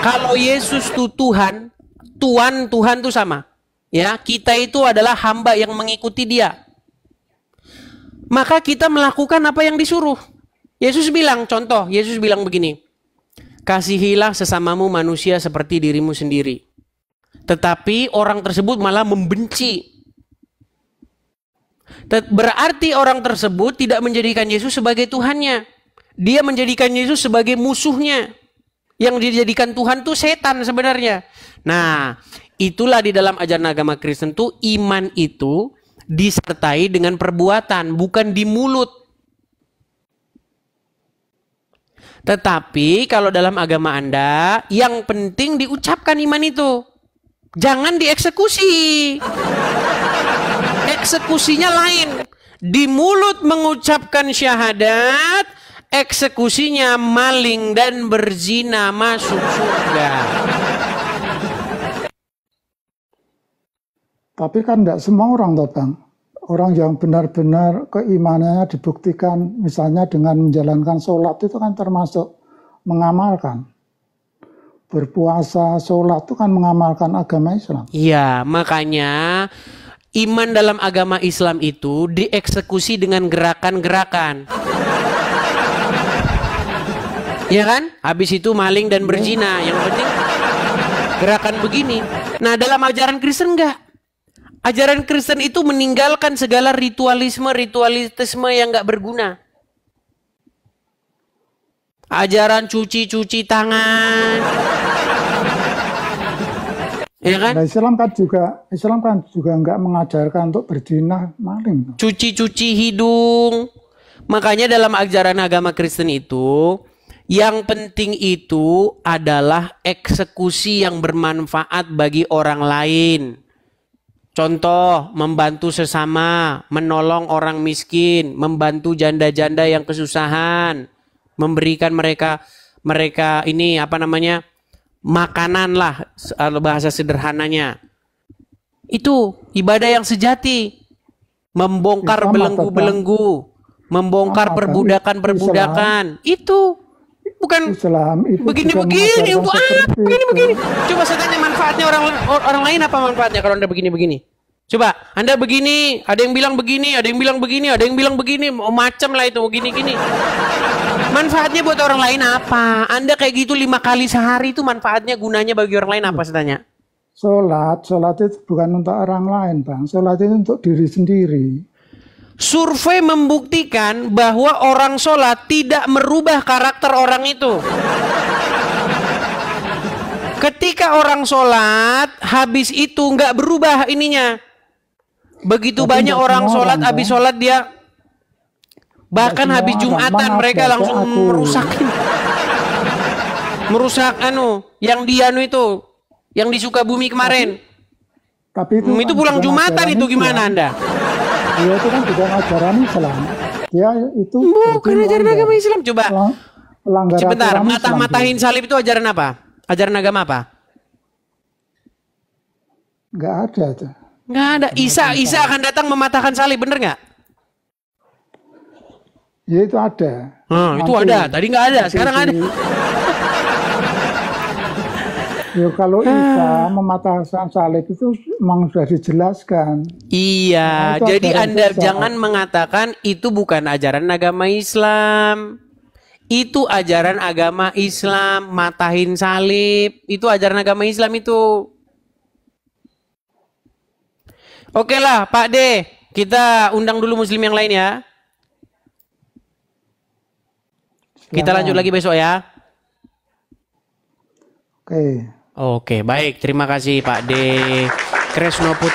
Kalau Yesus itu Tuhan, Tuhan itu sama. Ya, kita itu adalah hamba yang mengikuti Dia. Maka kita melakukan apa yang disuruh. Yesus bilang, contoh, Yesus bilang begini. Kasihilah sesamamu manusia seperti dirimu sendiri. Tetapi orang tersebut malah membenci. Berarti orang tersebut tidak menjadikan Yesus sebagai Tuhannya. Dia menjadikan Yesus sebagai musuhnya. Yang dijadikan Tuhan itu setan sebenarnya. Nah, itulah di dalam ajaran agama Kristen tuh iman itu disertai dengan perbuatan, bukan di mulut. Tetapi kalau dalam agama Anda, yang penting diucapkan iman itu. Jangan dieksekusi. Eksekusinya lain. Di mulut mengucapkan syahadat, eksekusinya maling dan berzina masuk surga. Tapi kan tidak semua orang toh Bang. Orang yang benar-benar keimanannya dibuktikan misalnya dengan menjalankan sholat itu kan termasuk mengamalkan. Berpuasa, sholat itu kan mengamalkan agama Islam. Iya, makanya iman dalam agama Islam itu dieksekusi dengan gerakan-gerakan. Ya kan? Habis itu maling dan berzina. Yang penting gerakan begini. Nah, dalam ajaran Kristen enggak. Ajaran Kristen itu meninggalkan segala ritualisme yang enggak berguna. Ajaran cuci tangan. Ya kan? Nah, Islam kan juga enggak mengajarkan untuk berzina, maling. Cuci hidung. Makanya dalam ajaran agama Kristen itu yang penting itu adalah eksekusi yang bermanfaat bagi orang lain. Contoh, membantu sesama, menolong orang miskin, membantu janda-janda yang kesusahan, memberikan mereka ini apa namanya? Makanan lah, bahasa sederhananya. Itu ibadah yang sejati. Membongkar belenggu-belenggu, membongkar perbudakan-perbudakan. Itu bukan Islam itu begini. Coba saya tanya manfaatnya orang lain apa manfaatnya kalau Anda begini. Coba Anda begini, ada yang bilang begini, ada yang bilang begini, ada yang bilang begini, macam lah itu gini. Manfaatnya buat orang lain apa? Anda kayak gitu 5 kali sehari itu manfaatnya gunanya bagi orang lain apa saya tanya? Sholat itu bukan untuk orang lain Bang. Sholat itu untuk diri sendiri. Survei membuktikan bahwa orang sholat tidak merubah karakter orang itu. Ketika orang sholat, habis itu nggak berubah ininya. Begitu Tapi banyak nggak orang semua sholat, orang, habis Bang. sholat dia, bahkan semua habis orang. Jumatan Maaf, mereka Bapak, langsung aku. merusak, merusak yang di anu itu, yang di Sukabumi kemarin. Tapi itu, Itu kan pulang bukan Jumatan ajaran itu Islam. gimana Anda? Dia itu kan bukan ajaran Islam. Dia itu Bukan ajaran agama Islam. Coba pelanggar sebentar, aturan Islam matahin dia. salib itu ajaran apa? Ajaran agama apa? Nggak ada tuh. Nggak ada. Isa akan datang mematahkan salib, bener nggak? Ya itu ada. Itu ada. Tadi nggak ada, sekarang ada. Ya kalau Isa mematahkan salib itu memang sudah dijelaskan. Iya, Nah, itu jadi ajaran Anda sesat. jangan mengatakan itu bukan ajaran agama Islam. Itu ajaran agama Islam, matahin salib. Itu ajaran agama Islam itu. Oke lah, Pak D. Kita undang dulu muslim yang lain ya. Kita lanjut lagi besok ya. Oke. Oke, baik. Terima kasih Pak D. Kresno Putra.